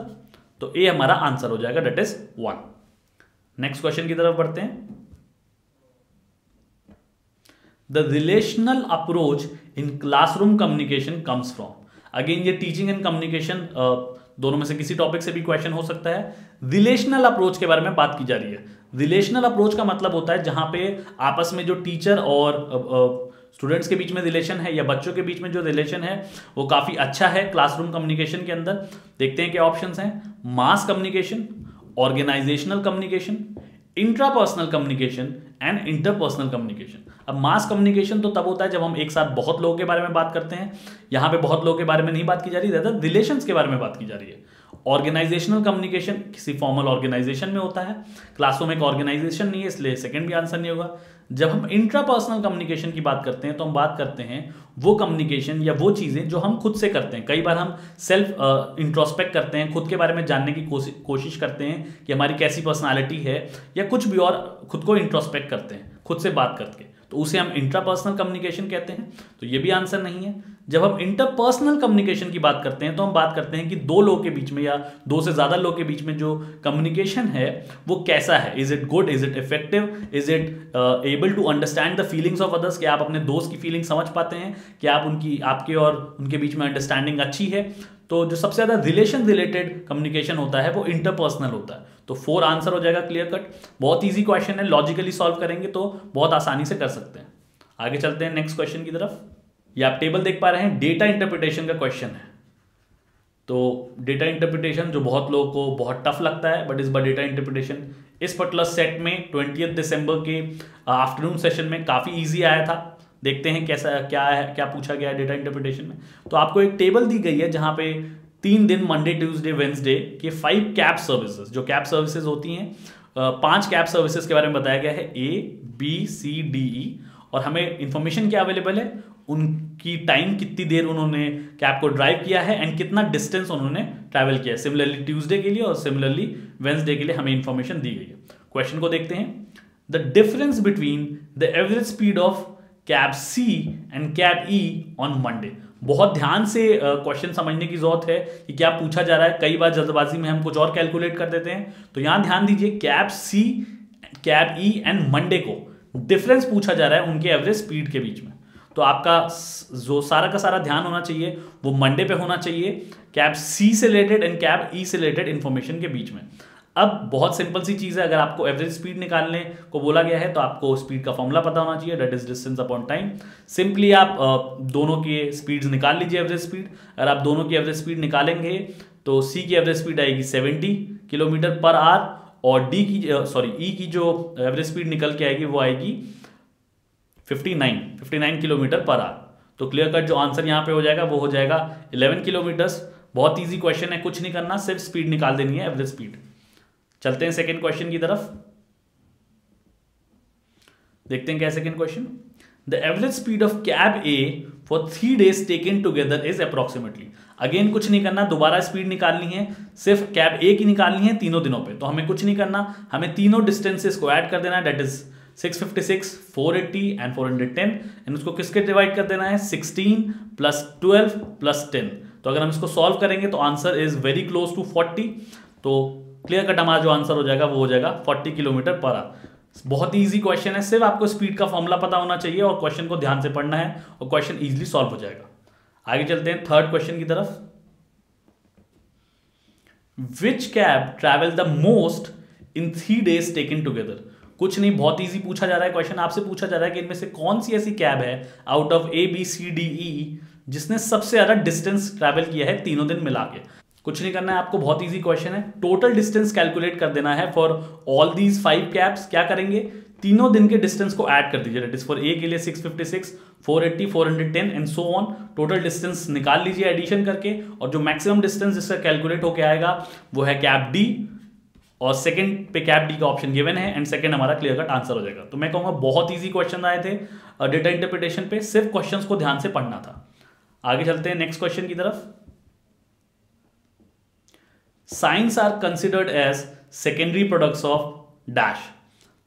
तो ए हमारा आंसर हो जाएगा, दैट इज 1। नेक्स्ट क्वेश्चन की तरफ बढ़ते हैं। The relational approach in classroom communication comes from. Again ये टीचिंग एंड कम्युनिकेशन दोनों में से किसी टॉपिक से भी क्वेश्चन हो सकता है। रिलेशनल अप्रोच के बारे में बात की जा रही है। रिलेशनल अप्रोच का मतलब होता है जहां पे आपस में जो टीचर और स्टूडेंट्स के बीच में रिलेशन है या बच्चों के बीच में जो रिलेशन है वो काफी अच्छा है क्लासरूम कम्युनिकेशन के अंदर। देखते हैं क्या ऑप्शंस हैं। Mass communication, organisational communication, intrapersonal communication and interpersonal communication. अब मास कम्युनिकेशन तो तब होता है जब हम एक साथ बहुत लोगों के बारे में बात करते हैं, यहां पे बहुत लोगों के बारे में नहीं बात की जा रही, ज्यादा रिलेशंस के बारे में बात की जा रही है। ऑर्गेनाइजेशनल कम्युनिकेशन किसी फॉर्मल ऑर्गेनाइजेशन में होता है, क्लासरूम एक ऑर्गेनाइजेशन नहीं है, इसलिए सेकंड भी आंसर नहीं होगा। जब हम इंट्रापर्सनल कम्युनिकेशन की बात करते हैं तो हम बात करते हैं वो कम्युनिकेशन या वो चीजें जो हम खुद से करते हैं। कई बार हम सेल्फ इंट्रोस्पेक्ट करते हैं, खुद के बारे में जानने की कोशिश करते हैं कि हमारी कैसी पर्सनालिटी है, या कुछ भी और खुद को इंट्रोस्पेक्ट करते हैं खुद से बात करके, तो उसे हम इंट्रापर्सनल कम्युनिकेशन कहते हैं, तो ये भी आंसर नहीं है। जब हम इंटरपर्सनल कम्युनिकेशन की बात करते हैं तो हम बात करते हैं कि दो लोगों के बीच में या दो से ज्यादा लोगों के बीच में जो कम्युनिकेशन है वो कैसा है, is it good, is it effective, is it able to understand the feelings of others, कि आप अपने दोस्त की फीलिंग समझ पाते हैं, कि आप आपके और उनके बीच में अंडरस्टैंडिंग अच्छी है। तो जो सबसे ज्यादा रिलेशन रिलेटेड कम्युनिकेशन होता है वो इंटरपर्सनल होता है। तो 4 आंसर हो जाएगा क्लियर कट। बहुत ईजी क्वेश्चन है, लॉजिकली सॉल्व करेंगे तो बहुत आसानी से कर सकते हैं। आगे चलते हैं नेक्स्ट क्वेश्चन की तरफ। ये आप टेबल देख पा रहे हैं, डेटा इंटरप्रिटेशन का क्वेश्चन है। तो डेटा इंटरप्रिटेशन जो बहुत लोगों को बहुत टफ लगता है, बट इस बार डेटा इंटरप्रिटेशन इस पर्टिकुलर सेट में 20 दिसंबर के आफ्टरनून सेशन में काफी इजी आया था। देखते हैं कैसा क्या है, क्या पूछा गया है डेटा इंटरप्रिटेशन में। तो आपको एक टेबल दी गई है जहां पे 3 दिन मंडे ट्यूसडे वेंसडे के 5 कैब सर्विसेज, जो कैब सर्विसेज होती हैं 5 कैब सर्विसेज के बारे में बताया गया है, ABCDE, और हमें इंफॉर्मेशन क्या अवेलेबल है, उनकी टाइम कितनी देर उन्होंने कैब को ड्राइव किया है एंड कितना डिस्टेंस उन्होंने ट्रैवल किया है। सिमिलरली ट्यूसडे के लिए और सिमिलरली वेंसडे के लिए हमें इंफॉर्मेशन दी गई है। क्वेश्चन को देखते हैं। The difference between the average speed of cab C and cab E on Monday. बहुत ध्यान से क्वेश्चन समझने की जरूरत है कि क्या पूछा जा रहा है। कई बार जल्दबाजी में हम कुछ और कैलकुलेट कर देते हैं, तो यहां ध्यान दीजिए, cab C, cab E and Monday को डिफरेंस पूछा जा रहा है उनके एवरेज स्पीड के बीच में। तो आपका जो सारा का सारा ध्यान होना चाहिए वो मंडे पे होना चाहिए, कैब C से रिलेटेड एंड कैब E से रिलेटेड इंफॉर्मेशन के बीच में। अब बहुत सिंपल सी चीज है, अगर आपको एवरेज स्पीड निकालने को बोला गया है तो आपको स्पीड का फॉर्मूला पता होना चाहिए, that is distance upon time. Simply आप दोनों के स्पीड्स निकाल लीजिए एवरेज स्पीड। अगर आप दोनों की एवरेज स्पीड निकालेंगे तो C की एवरेज स्पीड आएगी 70 किलोमीटर पर आवर और E की जो एवरेज स्पीड निकल के आएगी वो आएगी 59 किलोमीटर पर आवर। तो क्लियर कट जो आंसर यहां पे हो जाएगा वो हो जाएगा 11 किलोमीटर्स। बहुत ईजी क्वेश्चन है, कुछ नहीं करना, सिर्फ स्पीड निकाल देनी है, एवरेज स्पीड। चलते हैं सेकंड क्वेश्चन की तरफ, देखते हैं क्या second question. The average speed of cab A for 3 days taken together is approximately. Again कुछ नहीं करना, दोबारा स्पीड निकालनी है, सिर्फ कैब A की निकालनी है तीनों दिनों पे। तो हमें कुछ नहीं करना, हमें तीनों डिस्टेंसेस को ऐड कर देना है, दैट इज 656, 480 एंड 410, एंड उसको किसके डिवाइड कर देना है, 16 प्लस 12 प्लस 10। तो अगर हम इसको सॉल्व करेंगे तो answer is very close to 40। तो क्लियर कट हमारा जो आंसर हो जाएगा वो हो जाएगा 40 किलोमीटर पर आवर। बहुत ही इजी क्वेश्चन है, सिर्फ आपको स्पीड का फॉर्मूला पता होना चाहिए और क्वेश्चन को ध्यान से पढ़ना है और क्वेश्चन इजीली सॉल्व हो जाएगा। आगे चलते हैं थर्ड क्वेश्चन की तरफ। Which cab travel the most in 3 days taken together. कुछ नहीं, बहुत इजी पूछा जा रहा है क्वेश्चन, आपसे पूछा जा रहा है कि इनमें से कौन सी ऐसी कैब है आउट ऑफ ABCDE जिसने सबसे ज्यादा डिस्टेंस ट्रैवल किया है तीनों दिन मिला के। कुछ नहीं करना है आपको, बहुत इजी क्वेश्चन है। टोटल डिस्टेंस कैलकुलेट कर देना है फॉर ऑल दीज 5 कैब्स। क्या करेंगे, तीनों दिन के डिस्टेंस को ऐड कर दीजिए, दैट इज फॉर A के लिए 656, 480, 410 and so on. Total distance निकाल लीजिए एडिशन करके, और जो मैक्सिमम डिस्टेंस जिसका कैलकुलेट होकर आएगा वो है कैब D, और सेकंड पे कैब D का ऑप्शन गिवन है एंड सेकंड हमारा क्लियर कट आंसर हो जाएगा। तो मैं कहूंगा बहुत इजी क्वेश्चन आए थे डेटा इंटरप्रिटेशन पे, सिर्फ क्वेश्चंस को ध्यान से पढ़ना था। आगे चलते हैं नेक्स्ट क्वेश्चन की तरफ। Science are considered as secondary products of dash.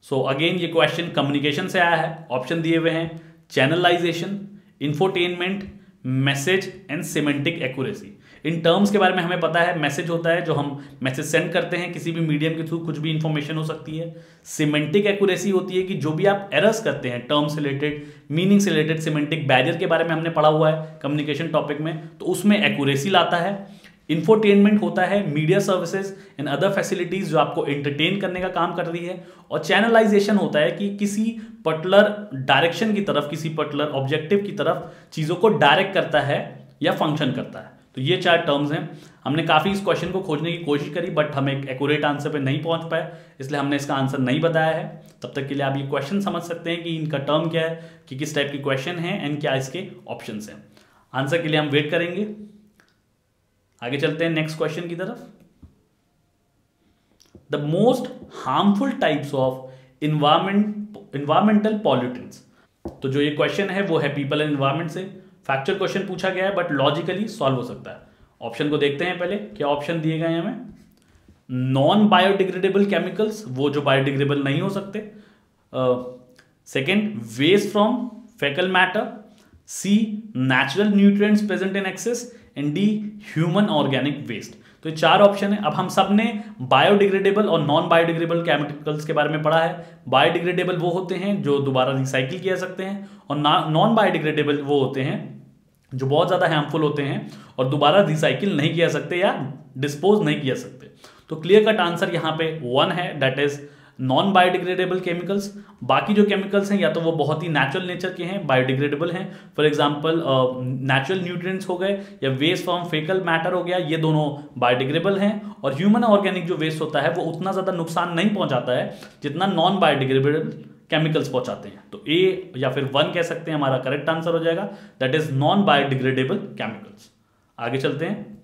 So again ये क्वेश्चन कम्युनिकेशन से आया है, ऑप्शन दिए हुए हैं channelisation, infotainment, message and semantic accuracy. In terms के बारे में हमें पता है, मैसेज होता है जो हम मैसेज सेंड करते हैं किसी भी मीडियम के थ्रू, कुछ भी इंफॉर्मेशन हो सकती है। सिमेंटिक एक्यूरेसी होती है कि जो भी आप एरर्स करते हैं टर्म से रिलेटेड, मीनिंग से रिलेटेड, सिमेंटिक बैरियर के बारे में हमने पढ़ा हुआ है कम्युनिकेशन टॉपिक में, तो उसमें एक्यूरेसी लाता है। इंफोटेनमेंट होता है media services and other facilities जो आपको एंटरटेन करने का काम कर रही है। और चैनलाइजेशन होता है कि किसी पर्टिकुलर डायरेक्शन की तरफ, किसी पर्टिकुलर ऑब्जेक्टिव की तरफ चीजों को डायरेक्ट करता है या फंक्शन करता है। तो ये 4 टर्म्स हैं। हमने काफी इस क्वेश्चन को खोजने की कोशिश करी, बट हम एक एक्यूरेट आंसर पे नहीं पहुंच पाए, इसलिए हमने इसका आंसर नहीं बताया है। तब तक के लिए आप ये क्वेश्चन समझ सकते हैं कि इनका टर्म क्या है, कि किस टाइप की क्वेश्चन है एंड क्या इसके ऑप्शंस हैं। आंसर के लिए हम वेट करेंगे। आगे चलते हैं नेक्स्ट क्वेश्चन की तरफ। The most harmful types of environmental pollutants. तो जो ये क्वेश्चन है वो है पीपल एंड इन्वायरमेंट से। फैक्चुअल क्वेश्चन पूछा गया है बट लॉजिकली सॉल्व हो सकता है। ऑप्शन को देखते हैं पहले, क्या ऑप्शन दिए गए हैं हमें। नॉन बायोडिग्रेडेबल केमिकल्स, वो जो बायोडिग्रेडेबल नहीं हो सकते। Second, waste from faecal matter, C, natural nutrients present in excess, and D, human organic waste. तो ये 4 ऑप्शन है। अब हम सब ने बायोडिग्रेडेबल और नॉन बायोडिग्रेडेबल केमिकल्स के बारे में पढ़ा है। बायोडिग्रेडेबल वो होते हैं जो दोबारा रिसाइकिल किया जा सकते हैं, और नॉन बायोडिग्रेडेबल वो होते हैं जो बहुत ज़्यादा हार्मफुल होते हैं और दोबारा रिसाइकिल नहीं किया सकते या डिस्पोज नहीं किया सकते। तो क्लियर कट आंसर यहाँ पे 1 है, that is non biodegradable chemicals. बाकी जो केमिकल्स हैं या तो वो बहुत ही नेचुरल नेचर के हैं, बायोडिग्रेडेबल हैं, फॉर एग्जांपल नेचुरल न्यूट्रिएंट्स हो गए या वेस्ट फ्रॉम फेकल मैटर हो गया, ये दोनों बायोडिग्रेडेबल हैं। और ह्यूमन ऑर्गेनिक जो वेस्ट होता है वो उतना ज़्यादा नुकसान नहीं पहुंचाता है जितना नॉन बायोडिग्रेडेबल केमिकल्स पहुंचाते हैं। तो ए या फिर 1 कह सकते हैं, हमारा करेक्ट आंसर हो जाएगा, that is non biodegradable chemicals. आगे चलते हैं।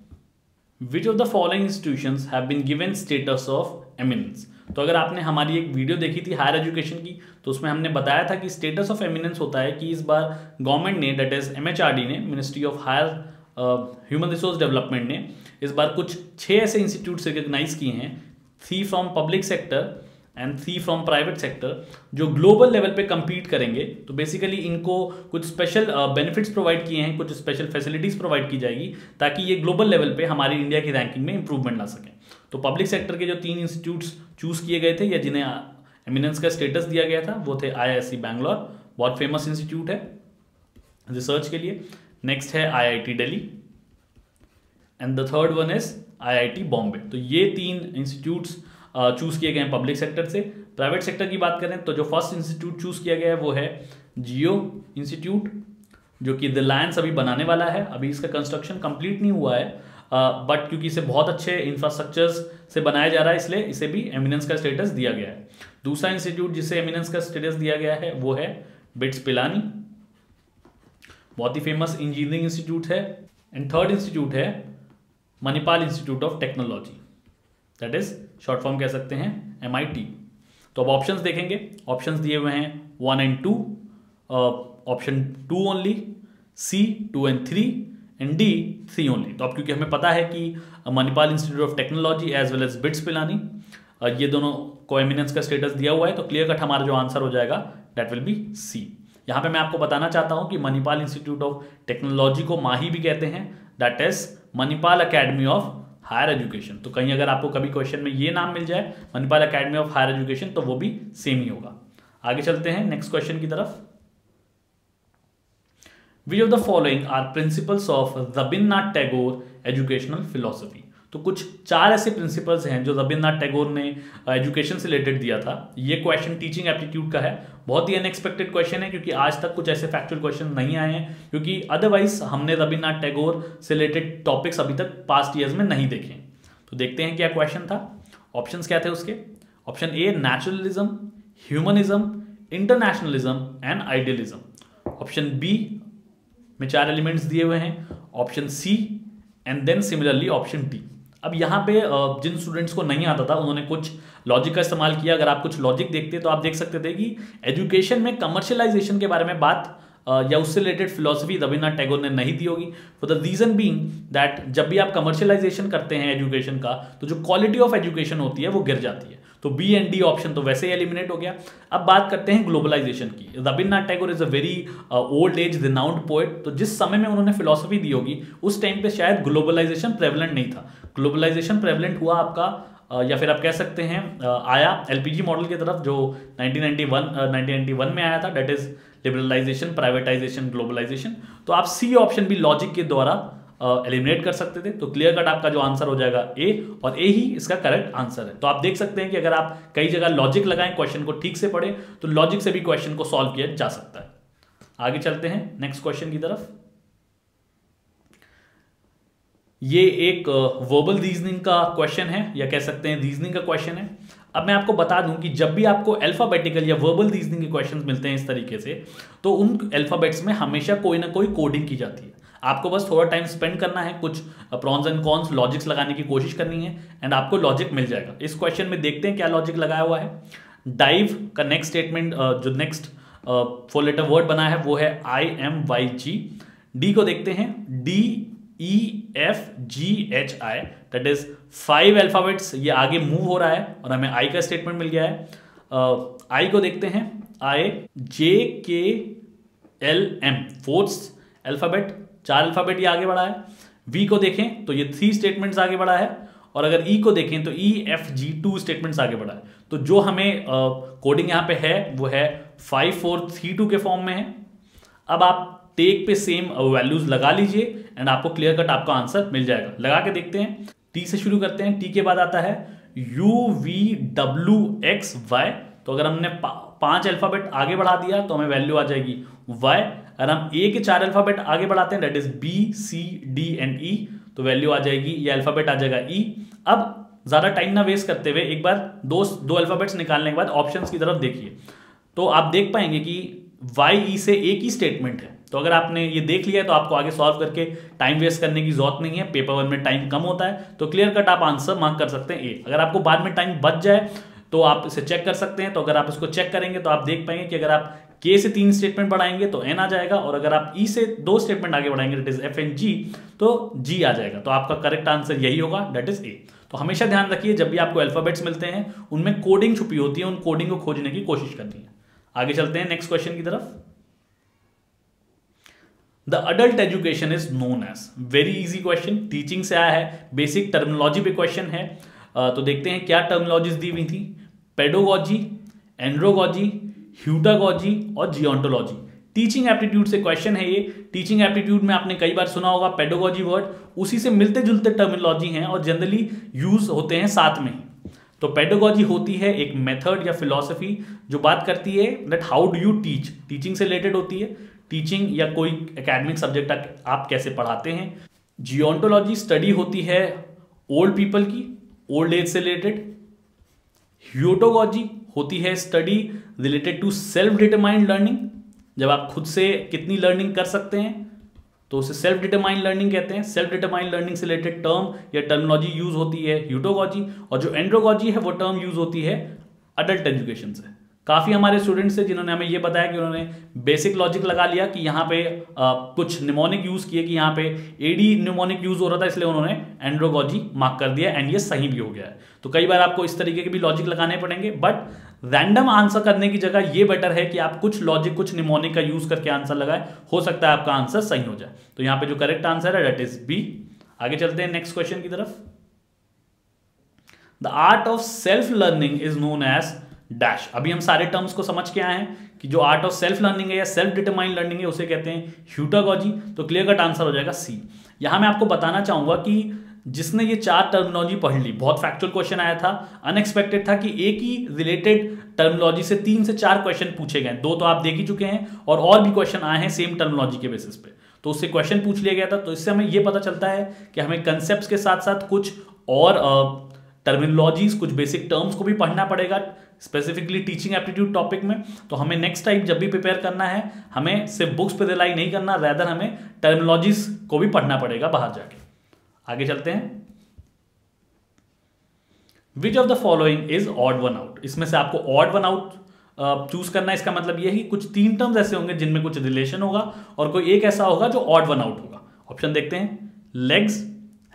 Which of the following institutions have been given status of eminence. तो अगर आपने हमारी एक वीडियो देखी थी हायर एजुकेशन की, तो उसमें हमने बताया था कि स्टेटस ऑफ एमिनेंस होता है कि इस बार गवर्नमेंट ने, दैट इज MHRD ने, ministry of higher human resource development ने इस बार कुछ 6 ऐसे इंस्टीट्यूट्स रिकॉग्नाइज किए हैं, 3 from public sector and 3 from private sector, जो ग्लोबल लेवल पे compete करेंगे। तो बेसिकली इनको कुछ स्पेशल बेनिफिट्स प्रोवाइड किए हैं, कुछ स्पेशल फैसिलिटीज प्रोवाइड की जाएगी ताकि ये ग्लोबल लेवल पे हमारी इंडिया की रैंकिंग में इंप्रूवमेंट ला सकें। तो पब्लिक सेक्टर के जो 3 इंस्टीट्यूट्स चूज किए गए थे या जिन्हें एमिनेंस का स्टेटस दिया गया था वो थे IISc बैंगलोर, बहुत फेमस इंस्टीट्यूट है रिसर्च के लिए। नेक्स्ट है IIT Delhi, and the third one is IIT Bombay. तो ये 3 इंस्टीट्यूट्स चूज किए गए हैं पब्लिक सेक्टर से। प्राइवेट सेक्टर की बात करें तो जो फर्स्ट इंस्टीट्यूट चूज किया गया है वो है जियो इंस्टीट्यूट, जो कि रिलायंस अभी बनाने वाला है। अभी इसका कंस्ट्रक्शन कंप्लीट नहीं हुआ है, बट क्योंकि इसे बहुत अच्छे इंफ्रास्ट्रक्चर्स से बनाया जा रहा है इसलिए इसे भी एमिनेंस का स्टेटस दिया गया है। दूसरा इंस्टीट्यूट जिसे एमिनेंस का स्टेटस दिया गया है वो है बिट्स पिलानी, बहुत ही फेमस इंजीनियरिंग इंस्टीट्यूट है। एंड थर्ड इंस्टीट्यूट है Manipal institute of technology, that is short form कह सकते हैं MIT। तो अब ऑप्शंस देखेंगे, ऑप्शंस दिए हुए हैं 1 and 2, option 2 only, C 2 and 3 and D 3 only. तो अब क्योंकि हमें पता है कि Manipal institute of technology as well as BITS Pilani ये दोनों को एमिनेंस का स्टेटस दिया हुआ है, तो क्लियर कट हमारा जो आंसर हो जाएगा दैट विल बी C। यहाँ पे मैं आपको बताना चाहता हूँ कि मणिपाल इंस्टीट्यूट ऑफ टेक्नोलॉजी को माही भी कहते हैं, that is Manipal academy of higher education. तो कहीं अगर आपको कभी क्वेश्चन में ये नाम मिल जाए Manipal academy of higher education तो वो भी सेम ही होगा। आगे चलते हैं नेक्स्ट क्वेश्चन की तरफ। Which of the following are principles of Rabindranath Tagore educational philosophy. तो कुछ 4 ऐसे प्रिंसिपल्स हैं जो रविन्द्रनाथ टैगोर ने एजुकेशन से रिलेटेड दिया था। ये क्वेश्चन टीचिंग एप्टीट्यूड का है, बहुत ही अनएक्सपेक्टेड क्वेश्चन है क्योंकि आज तक कुछ ऐसे फैक्चुअल क्वेश्चन नहीं आए हैं, क्योंकि अदरवाइज हमने रविन्द्रनाथ टैगोर से रिलेटेड टॉपिक्स अभी तक पास्ट ईयर्स में नहीं देखे। तो देखते हैं क्या क्वेश्चन था। ऑप्शंस क्या थे उसके। Option A naturalism, humanism, internationalism and idealism. Option B में 4 एलिमेंट्स दिए हुए हैं, option C and then similarly option D. अब यहाँ पे जिन स्टूडेंट्स को नहीं आता था उन्होंने कुछ लॉजिक का इस्तेमाल किया। अगर आप कुछ लॉजिक देखते तो आप देख सकते थे कि एजुकेशन में कमर्शियलाइजेशन के बारे में बात या उससे रिलेटेड फिलॉसफी रविन्द्रनाथ टैगोर ने नहीं दी होगी, for the reason being that जब भी आप कमर्शियलाइजेशन करते हैं एजुकेशन का तो जो क्वालिटी ऑफ एजुकेशन होती है वो गिर जाती है। तो बी एंड डी ऑप्शन तो वैसे ही एलिमिनेट हो गया। अब बात करते हैं ग्लोबलाइजेशन की। Rabindranath Tagore is a very old age renowned poet, तो जिस समय में उन्होंने फिलॉसफी दी होगी उस टाइम पे शायद ग्लोबलाइजेशन प्रेवलेंट नहीं था। ग्लोबलाइजेशन प्रेवलेंट हुआ आपका या फिर आप कह सकते हैं आया LPG मॉडल की तरफ जो 1991 में आया था, that is liberalisation, privatisation, globalisation. तो आप सी ऑप्शन भी लॉजिक के द्वारा एलिमिनेट कर सकते थे। तो क्लियर कट आपका जो आंसर हो जाएगा ए, और ए ही इसका करेक्ट आंसर है। तो आप देख सकते हैं कि अगर आप कई जगह लॉजिक लगाएं, क्वेश्चन को ठीक से पढ़ें तो लॉजिक से भी क्वेश्चन को सॉल्व किया जा सकता है। आगे चलते हैं नेक्स्ट क्वेश्चन की तरफ। ये एक वर्बल रीजनिंग का क्वेश्चन है या कह सकते हैं रीजनिंग का क्वेश्चन है। अब मैं आपको बता दूं कि जब भी आपको अल्फाबेटिकल या वर्बल रीजनिंग के क्वेश्चंस मिलते हैं इस तरीके से, तो उन अल्फाबेट्स में हमेशा कोई ना कोई कोडिंग की जाती है। आपको बस थोड़ा टाइम स्पेंड करना है, कुछ प्रॉन्स एंड कॉन्स लॉजिक्स लगाने की कोशिश करनी है एंड आपको लॉजिक मिल जाएगा। इस क्वेश्चन में देखते हैं क्या लॉजिक लगाया हुआ है। डाइव का नेक्स्ट स्टेटमेंट जो नेक्स्ट 4 लेटर वर्ड बना है वो है IMYG। डी को देखते हैं DEFGHI, दैट इज 5 अल्फाबेट्स, ये आगे मूव हो रहा है और हमें आई का स्टेटमेंट मिल गया है। आई को देखते हैं आए J K L M, fourth alphabet, 4 alphabet ये आगे बढ़ा है। वी को देखें तो ये 3 स्टेटमेंट्स आगे बढ़ा है, और अगर ई को देखें तो ई एफ जी 2 स्टेटमेंट्स आगे बढ़ा है। तो जो हमें कोडिंग यहाँ पे है वो है 5 4 3 2 के फॉर्म में है। अब आप टेक पे सेम वैल्यूज लगा लीजिए एंड आपको क्लियर कट आपका आंसर मिल जाएगा। लगा के देखते हैं। टी से शुरू करते हैं। टी के बाद आता है U V W X Y. तो अगर हमने 5 अल्फाबेट आगे बढ़ा दिया तो हमें वैल्यू आ जाएगी वाई। अगर हम ए के 4 अल्फाबेट आगे बढ़ाते हैं, that is B C D and E, तो वैल्यू आ जाएगी, ये अल्फाबेट आ जाएगा ई। अब ज्यादा टाइम ना वेस्ट करते हुए एक बार दो अल्फाबेट्स निकालने के बाद ऑप्शंस की तरफ देखिए, तो आप देख पाएंगे कि वाई ई से एक ही स्टेटमेंट है। तो अगर आपने ये देख लिया है तो आपको आगे सॉल्व करके टाइम वेस्ट करने की जरूरत नहीं है। पेपर 1 में टाइम कम होता है, तो क्लियर कट आप आंसर मार्क कर सकते हैं ए। अगर आपको बाद में टाइम बच जाए तो आप इसे चेक कर सकते हैं। तो अगर आप इसको चेक करेंगे तो आप देख पाएंगे कि अगर आप के से 3 स्टेटमेंट बढ़ाएंगे तो एन आ जाएगा, और अगर आप ई से 2 स्टेटमेंट आगे बढ़ाएंगे दैट इज एफ एंड जी, तो जी आ जाएगा। तो आपका करेक्ट आंसर यही होगा, दैट इज ए। तो हमेशा ध्यान रखिए जब भी आपको अल्फाबेट्स मिलते हैं उनमें कोडिंग छुपी होती है, उन कोडिंग को खोजने की कोशिश करनी है। आगे चलते हैं नेक्स्ट क्वेश्चन की तरफ। The adult education is known as, very easy question, teaching से आया है, बेसिक टर्मिनोलॉजी पे क्वेश्चन है। तो देखते हैं क्या टर्मिनोलॉजीज दी हुई थी। पेडोगॉजी, एंड्रोगॉजी, ह्यूटागॉजी और जियोंटोलॉजी। टीचिंग एप्टीट्यूड से क्वेश्चन है ये। टीचिंग एप्टीट्यूड में आपने कई बार सुना होगा पेडोगॉजी वर्ड, उसी से मिलते जुलते टर्मिनोलॉजी हैं और जनरली यूज होते हैं साथ में ही। तो पेडोगॉजी होती है एक मेथड या फिलॉसफी जो बात करती है that how do you teach, teaching से रिलेटेड होती है, टीचिंग या कोई एकेडमिक सब्जेक्ट आप कैसे पढ़ाते हैं। जियोंटोलॉजी स्टडी होती है ओल्ड पीपल की, ओल्ड एज से रिलेटेड। ह्यूटोगॉजी होती है study related to self determined learning, जब आप खुद से कितनी लर्निंग कर सकते हैं तो उसे सेल्फ डिटरमाइंड लर्निंग कहते हैं। सेल्फ डिटरमाइंड लर्निंग से रिलेटेड टर्म या टर्मिनोलॉजी यूज होती है ह्यूटोगॉजी, और जो एंड्रोगॉजी है वो टर्म यूज होती है अडल्ट एजुकेशन से। काफ़ी हमारे स्टूडेंट्स हैं जिन्होंने हमें ये बताया कि उन्होंने बेसिक लॉजिक लगा लिया कि यहाँ पे कुछ निमोनिक यूज़ किए कि यहाँ पे एडी निमोनिक यूज़ हो रहा था, इसलिए उन्होंने एंड्रोगॉजी मार्क कर दिया एंड ये सही भी हो गया है। तो कई बार आपको इस तरीके के भी लॉजिक लगाने पड़ेंगे, बट रैंडम आंसर करने की जगह ये बेटर है कि आप कुछ लॉजिक कुछ निमोनिक का यूज़ करके आंसर लगाए, हो सकता है आपका आंसर सही हो जाए। तो यहाँ पे जो करेक्ट आंसर है दैट इज बी। आगे चलते हैं नेक्स्ट क्वेश्चन की तरफ। The art of self learning is known as dash. अभी हम सारे टर्म्स को समझ के आए हैं कि जो आर्ट ऑफ सेल्फ लर्निंग है या सेल्फ डिटरमाइंड लर्निंग है उसे कहते हैं ह्यूटागॉजी। तो क्लियर कट आंसर हो जाएगा सी। यहां मैं आपको बताना चाहूंगा कि जिसने ये 4 टर्मिनोलॉजी पढ़ ली, बहुत फैक्चुअल क्वेश्चन आया था, अनएक्सपेक्टेड था कि एक ही रिलेटेड टर्मिनोलॉजी से 3 से 4 क्वेश्चन पूछे गए। 2 तो आप देख ही चुके हैं और भी क्वेश्चन आए हैं सेम टर्मिनोलॉजी के बेसिस पे, तो उससे क्वेश्चन पूछ लिया गया था। तो इससे हमें यह पता चलता है कि हमें कंसेप्ट के साथ साथ कुछ और टर्मिनोलॉजीज, कुछ बेसिक टर्म्स को भी पढ़ना पड़ेगा, स्पेसिफिकली टीचिंग एप्टीट्यूड टॉपिक में। तो हमें नेक्स्ट टाइम जब भी प्रिपेयर करना है, हमें सिर्फ बुक्स पे रिलाई नहीं करना, रैदर हमें टर्मिनोलॉजीज को भी पढ़ना पड़ेगा बाहर जाके। आगे चलते हैं। Which of the following is odd one out. इसमें से आपको ऑड वन आउट चूज करना है। इसका मतलब यह है कि कुछ 3 टर्म्स ऐसे होंगे जिनमें कुछ रिलेशन होगा और कोई एक ऐसा होगा जो ऑड वन आउट होगा। ऑप्शन देखते हैं, legs,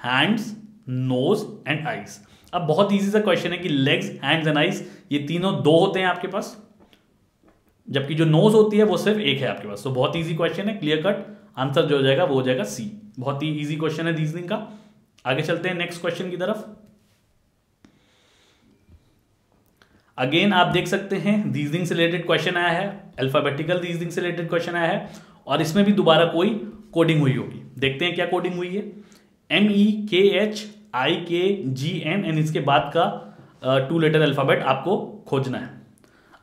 hands, nose and eyes. अब बहुत इजी सा क्वेश्चन है कि लेग्स, हैंड्स एंड आईज ये तीनों 2 होते हैं आपके पास, जबकि जो नोज होती है वो सिर्फ एक है आपके पास। तो बहुत इजी क्वेश्चन है, क्लियर कट आंसर जो हो जाएगा वो हो जाएगा सी। बहुत ही इजी क्वेश्चन है रीजनिंग का। आगे चलते हैं नेक्स्ट क्वेश्चन की तरफ। अगेन आप देख सकते हैं रीजनिंग से रिलेटेड क्वेश्चन आया है, अल्फाबेटिकल रीजनिंग से रिलेटेड क्वेश्चन आया है, और इसमें भी दोबारा कोई कोडिंग हुई होगी। देखते हैं क्या कोडिंग हुई है। MEKHIKGN एंड इसके बाद का 2 लेटर अल्फाबेट आपको खोजना है।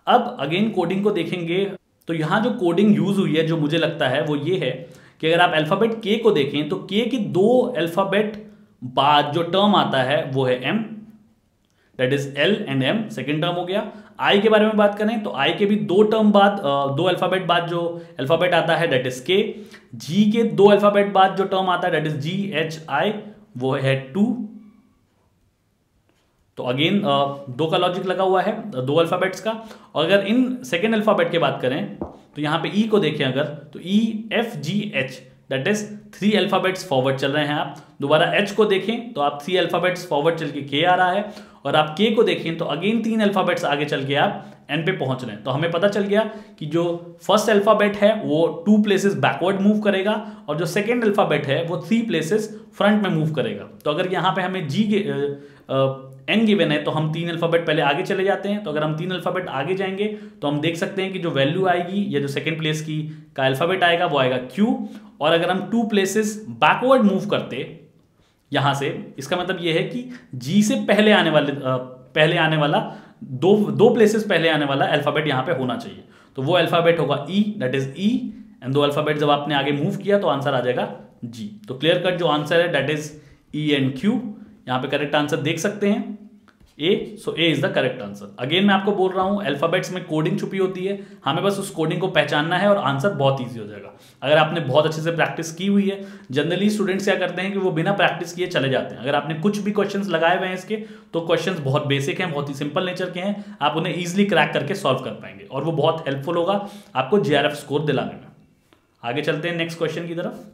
अब अगेन कोडिंग को देखेंगे तो यहां जो कोडिंग यूज हुई है, जो मुझे लगता है वो ये है कि अगर आप अल्फाबेट के को देखें तो के की 2 अल्फाबेट बाद जो टर्म आता है वो है M, that is L and M, second term हो गया। आई के बारे में बात करें तो आई के भी 2 टर्म बाद 2 अल्फाबेट बाद जो अल्फाबेट आता है दैट इज K। जी के 2 अल्फाबेट बाद जो टर्म आता है दैट इज GHI, वो है 2। तो अगेन 2 का लॉजिक लगा हुआ है 2 अल्फाबेट्स का। और अगर इन सेकेंड अल्फाबेट की बात करें तो यहां पे ई को देखें अगर, तो EFGH that is 3 alphabets forward चल रहे हैं आप। दोबारा H को देखें तो आप 3 अल्फाबेट्स फॉरवर्ड चल के K आ रहा है, और आप K को देखें तो अगेन 3 अल्फाबेट्स आगे चल के आप N पे पहुंच रहे हैं। तो हमें पता चल गया कि जो फर्स्ट अल्फाबेट है वो 2 प्लेसेस बैकवर्ड मूव करेगा, और जो सेकेंड अल्फाबेट है वो 3 प्लेसेस फ्रंट में मूव करेगा। तो अगर यहाँ पे हमें N गिवन है तो हम 3 अल्फाबेट पहले आगे चले जाते हैं। तो अगर हम 3 अल्फाबेट आगे जाएंगे तो हम देख सकते हैं कि जो वैल्यू आएगी या जो सेकेंड प्लेस की का अल्फाबेट आएगा वो आएगा Q। और अगर हम 2 प्लेसेस बैकवर्ड मूव करते यहां से, इसका मतलब ये है कि G से पहले आने वाला दो प्लेसेस पहले आने वाला अल्फाबेट यहां पे होना चाहिए। तो वो अल्फाबेट होगा E, that is E, and 2 alphabet जब आपने आगे मूव किया तो आंसर आ जाएगा G। तो क्लियर कट जो आंसर है that is E and Q। यहां पे करेक्ट आंसर देख सकते हैं A, so A is the correct answer. Again मैं आपको बोल रहा हूं अल्फाबेट्स में कोडिंग छुपी होती है, हमें बस उस कोडिंग को पहचानना है और आंसर बहुत ईजी हो जाएगा अगर आपने बहुत अच्छे से प्रैक्टिस की हुई है। जनरली स्टूडेंट्स क्या करते हैं कि वो बिना प्रैक्टिस किए चले जाते हैं। अगर आपने कुछ भी क्वेश्चंस लगाए हुए हैं इसके, तो क्वेश्चंस बहुत बेसिक हैं, बहुत ही सिंपल नेचर के हैं, आप उन्हें ईजिली क्रैक करके सॉल्व कर पाएंगे और वो बहुत हेल्पफुल होगा आपको JRF स्कोर दिलाने में। आगे चलते हैं नेक्स्ट क्वेश्चन की तरफ।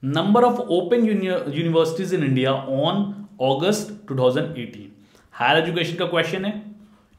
Number of open universities in India on August 2018। Higher education का क्वेश्चन है,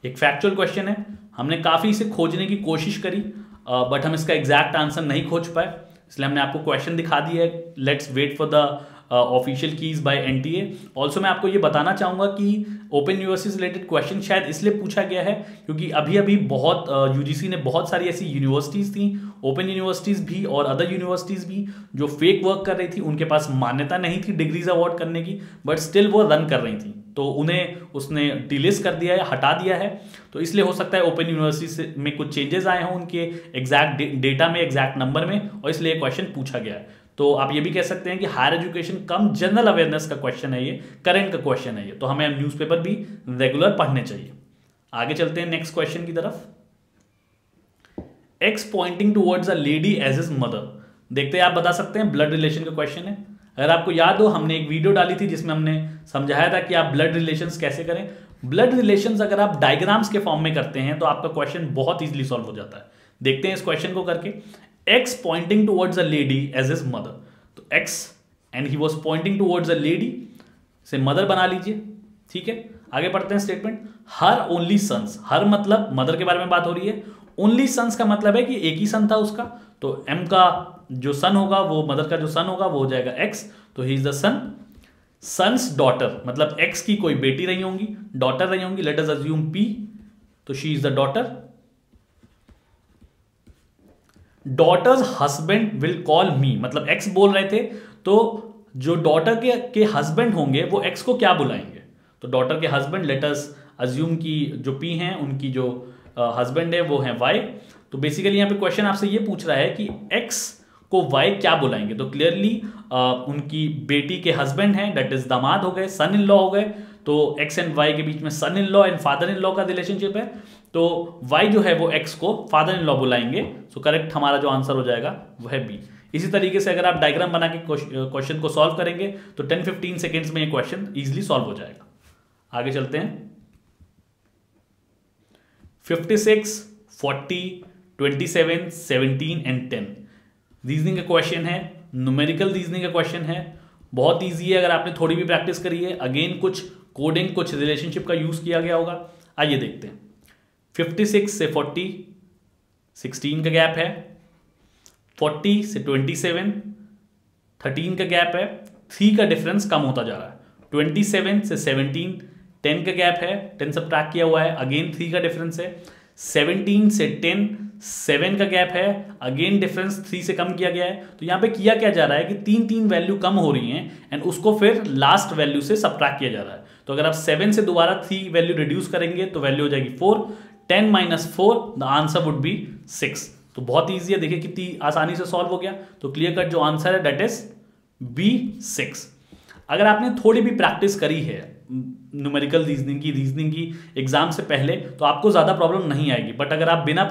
एक फैक्चुअल क्वेश्चन है। हमने काफी इसे खोजने की कोशिश करी बट हम इसका एग्जैक्ट आंसर नहीं खोज पाए, इसलिए हमने आपको क्वेश्चन दिखा दिया है। Let's wait for the official keys by NTA। Also मैं आपको ये बताना चाहूंगा कि ओपन यूनिवर्सिटी से रिलेटेड क्वेश्चन शायद इसलिए पूछा गया है क्योंकि अभी अभी बहुत UGC ने बहुत सारी ऐसी यूनिवर्सिटीज थी, ओपन यूनिवर्सिटीज भी और अदर यूनिवर्सिटीज भी, जो फेक वर्क कर रही थी। उनके पास मान्यता नहीं थी डिग्रीज अवार्ड करने की, बट स्टिल वो रन कर रही थी, तो उन्हें उसने डिलीट कर दिया है, हटा दिया है। तो इसलिए हो सकता है ओपन यूनिवर्सिटी में कुछ चेंजेस आए हों उनके एग्जैक्ट डेटा में, एग्जैक्ट नंबर में, और इसलिए क्वेश्चन पूछा गया है। तो आप ये भी कह सकते हैं कि हायर एजुकेशन कम जनरल अवेयरनेस का क्वेश्चन है, ये करंट का क्वेश्चन है ये, तो हमें न्यूज़पेपर भी रेगुलर पढ़ने चाहिए। आगे चलते हैं नेक्स्ट क्वेश्चन की तरफ। X pointing towards a lady as his mother. देखते हैं आप बता सकते हैं, ब्लड रिलेशन का क्वेश्चन है। अगर आपको याद हो, हमने एक वीडियो डाली थी जिसमें हमने समझाया था कि आप ब्लड रिलेशंस कैसे करें। ब्लड रिलेशंस अगर आप डायग्राम्स के फॉर्म में करते हैं तो आपका क्वेश्चन बहुत इजीली सॉल्व हो जाता है। देखते हैं इस क्वेश्चन को करके। X pointing towards a lady as his mother, तो X and he was pointing towards a lady से मदर बना लीजिए, ठीक है। आगे पढ़ते हैं statement. Her only sons, her मतलब मदर के बारे में बात हो रही है, ओनली सन्स का मतलब है कि एक ही सन था उसका, तो M का जो सन होगा वो मदर का जो सन होगा वो हो जाएगा X, तो he is the son. Son's daughter मतलब X की कोई बेटी रही होंगी, डॉटर रही होंगी, लेट अस अज्यूम P, तो she is the daughter. Daughter's husband will call me, मतलब X बोल रहे थे, तो जो डॉटर के हस्बैंड होंगे वो X को क्या बुलाएंगे, तो डॉटर के हस्बैंड, लेट अस अज्यूम की जो P हैं उनकी जो हस्बैंड है वो है Y। तो बेसिकली यहाँ पे क्वेश्चन आपसे ये पूछ रहा है कि X को Y क्या बुलाएंगे, तो क्लियरली उनकी बेटी के हस्बैंड हैं, दैट इज दामाद हो गए, सन इन लॉ हो गए। तो X एंड Y के बीच में son in law and father in law का रिलेशनशिप है, तो Y जो है वो X को फादर इन लॉ बुलाएंगे। सो करेक्ट हमारा जो आंसर हो जाएगा वो है B। इसी तरीके से अगर आप डायग्राम बना के क्वेश्चन को सॉल्व करेंगे तो 10-15 सेकेंड्स में ये क्वेश्चन इजीली सॉल्व हो जाएगा। आगे चलते हैं। 56, 40, 27, 17 एंड 10 रीजनिंग का क्वेश्चन है, न्यूमेरिकल रीजनिंग का क्वेश्चन है, बहुत इजी है अगर आपने थोड़ी भी प्रैक्टिस करी है। अगेन कुछ कोडिंग, कुछ रिलेशनशिप का यूज किया गया होगा। आइए देखते हैं। 56 से 40 16 का गैप है, 40 से 27 13 का गैप है, 3 का डिफरेंस कम होता जा रहा है। 27 से 17 10 का गैप है, 10 सबट्रैक्ट किया हुआ है, अगेन 3 का डिफरेंस है। 17 से 10 7 का गैप है, अगेन डिफरेंस 3 से कम किया गया है। तो यहाँ पे किया क्या जा रहा है कि 3 वैल्यू कम हो रही हैं एंड उसको फिर लास्ट वैल्यू से सबट्रैक्ट किया जा रहा है। तो अगर आप 7 से दोबारा 3 वैल्यू रिड्यूस करेंगे तो वैल्यू हो जाएगी 4, 10 - 4 द आंसर वुड बी 6। तो बहुत ईजी है, देखिए कितनी आसानी से सॉल्व हो गया। तो क्लियर कट जो आंसर है दैट इज B 6। अगर आपने थोड़ी भी प्रैक्टिस करी है न्यूमेरिकल रीजनिंग की एग्जाम से पहले तो आपको ज्यादा प्रॉब्लम नहीं आएगी, बट अगर आप बिना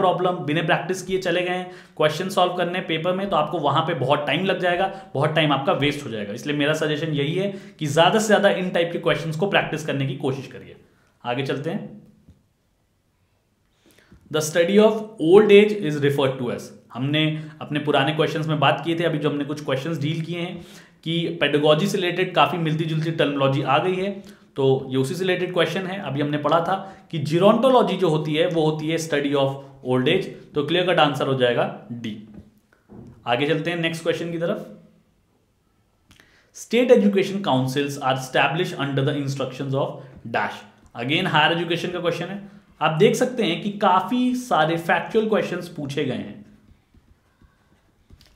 प्रैक्टिस किए चले गए क्वेश्चन सॉल्व करने पेपर में तो आपको वहां पे बहुत टाइम लग जाएगा, बहुत टाइम आपका वेस्ट हो जाएगा। इसलिए मेरा सजेशन यही है कि ज्यादा से ज्यादा इन टाइप के क्वेश्चंस को प्रैक्टिस करने की कोशिश करिए। आगे चलते हैं। The study of old age is referred to as, हमने अपने पुराने क्वेश्चंस में बात किए थे, अभी जो हमने कुछ क्वेश्चंस डील किए हैं कि पेडागोजी से रिलेटेड काफ़ी मिलती जुलती टर्मिनोलॉजी आ गई है, तो ये उसी से रिलेटेड क्वेश्चन है। अभी हमने पढ़ा था कि जीरोंटोलॉजी जो होती है वो होती है स्टडी ऑफ ओल्ड एज, तो क्लियर कट आंसर हो जाएगा डी। आगे चलते हैं नेक्स्ट क्वेश्चन की तरफ। State education councils are establish under the instructions of dash. Again higher education का क्वेश्चन है। आप देख सकते हैं कि काफी सारे फैक्चुअल क्वेश्चंस पूछे गए हैं।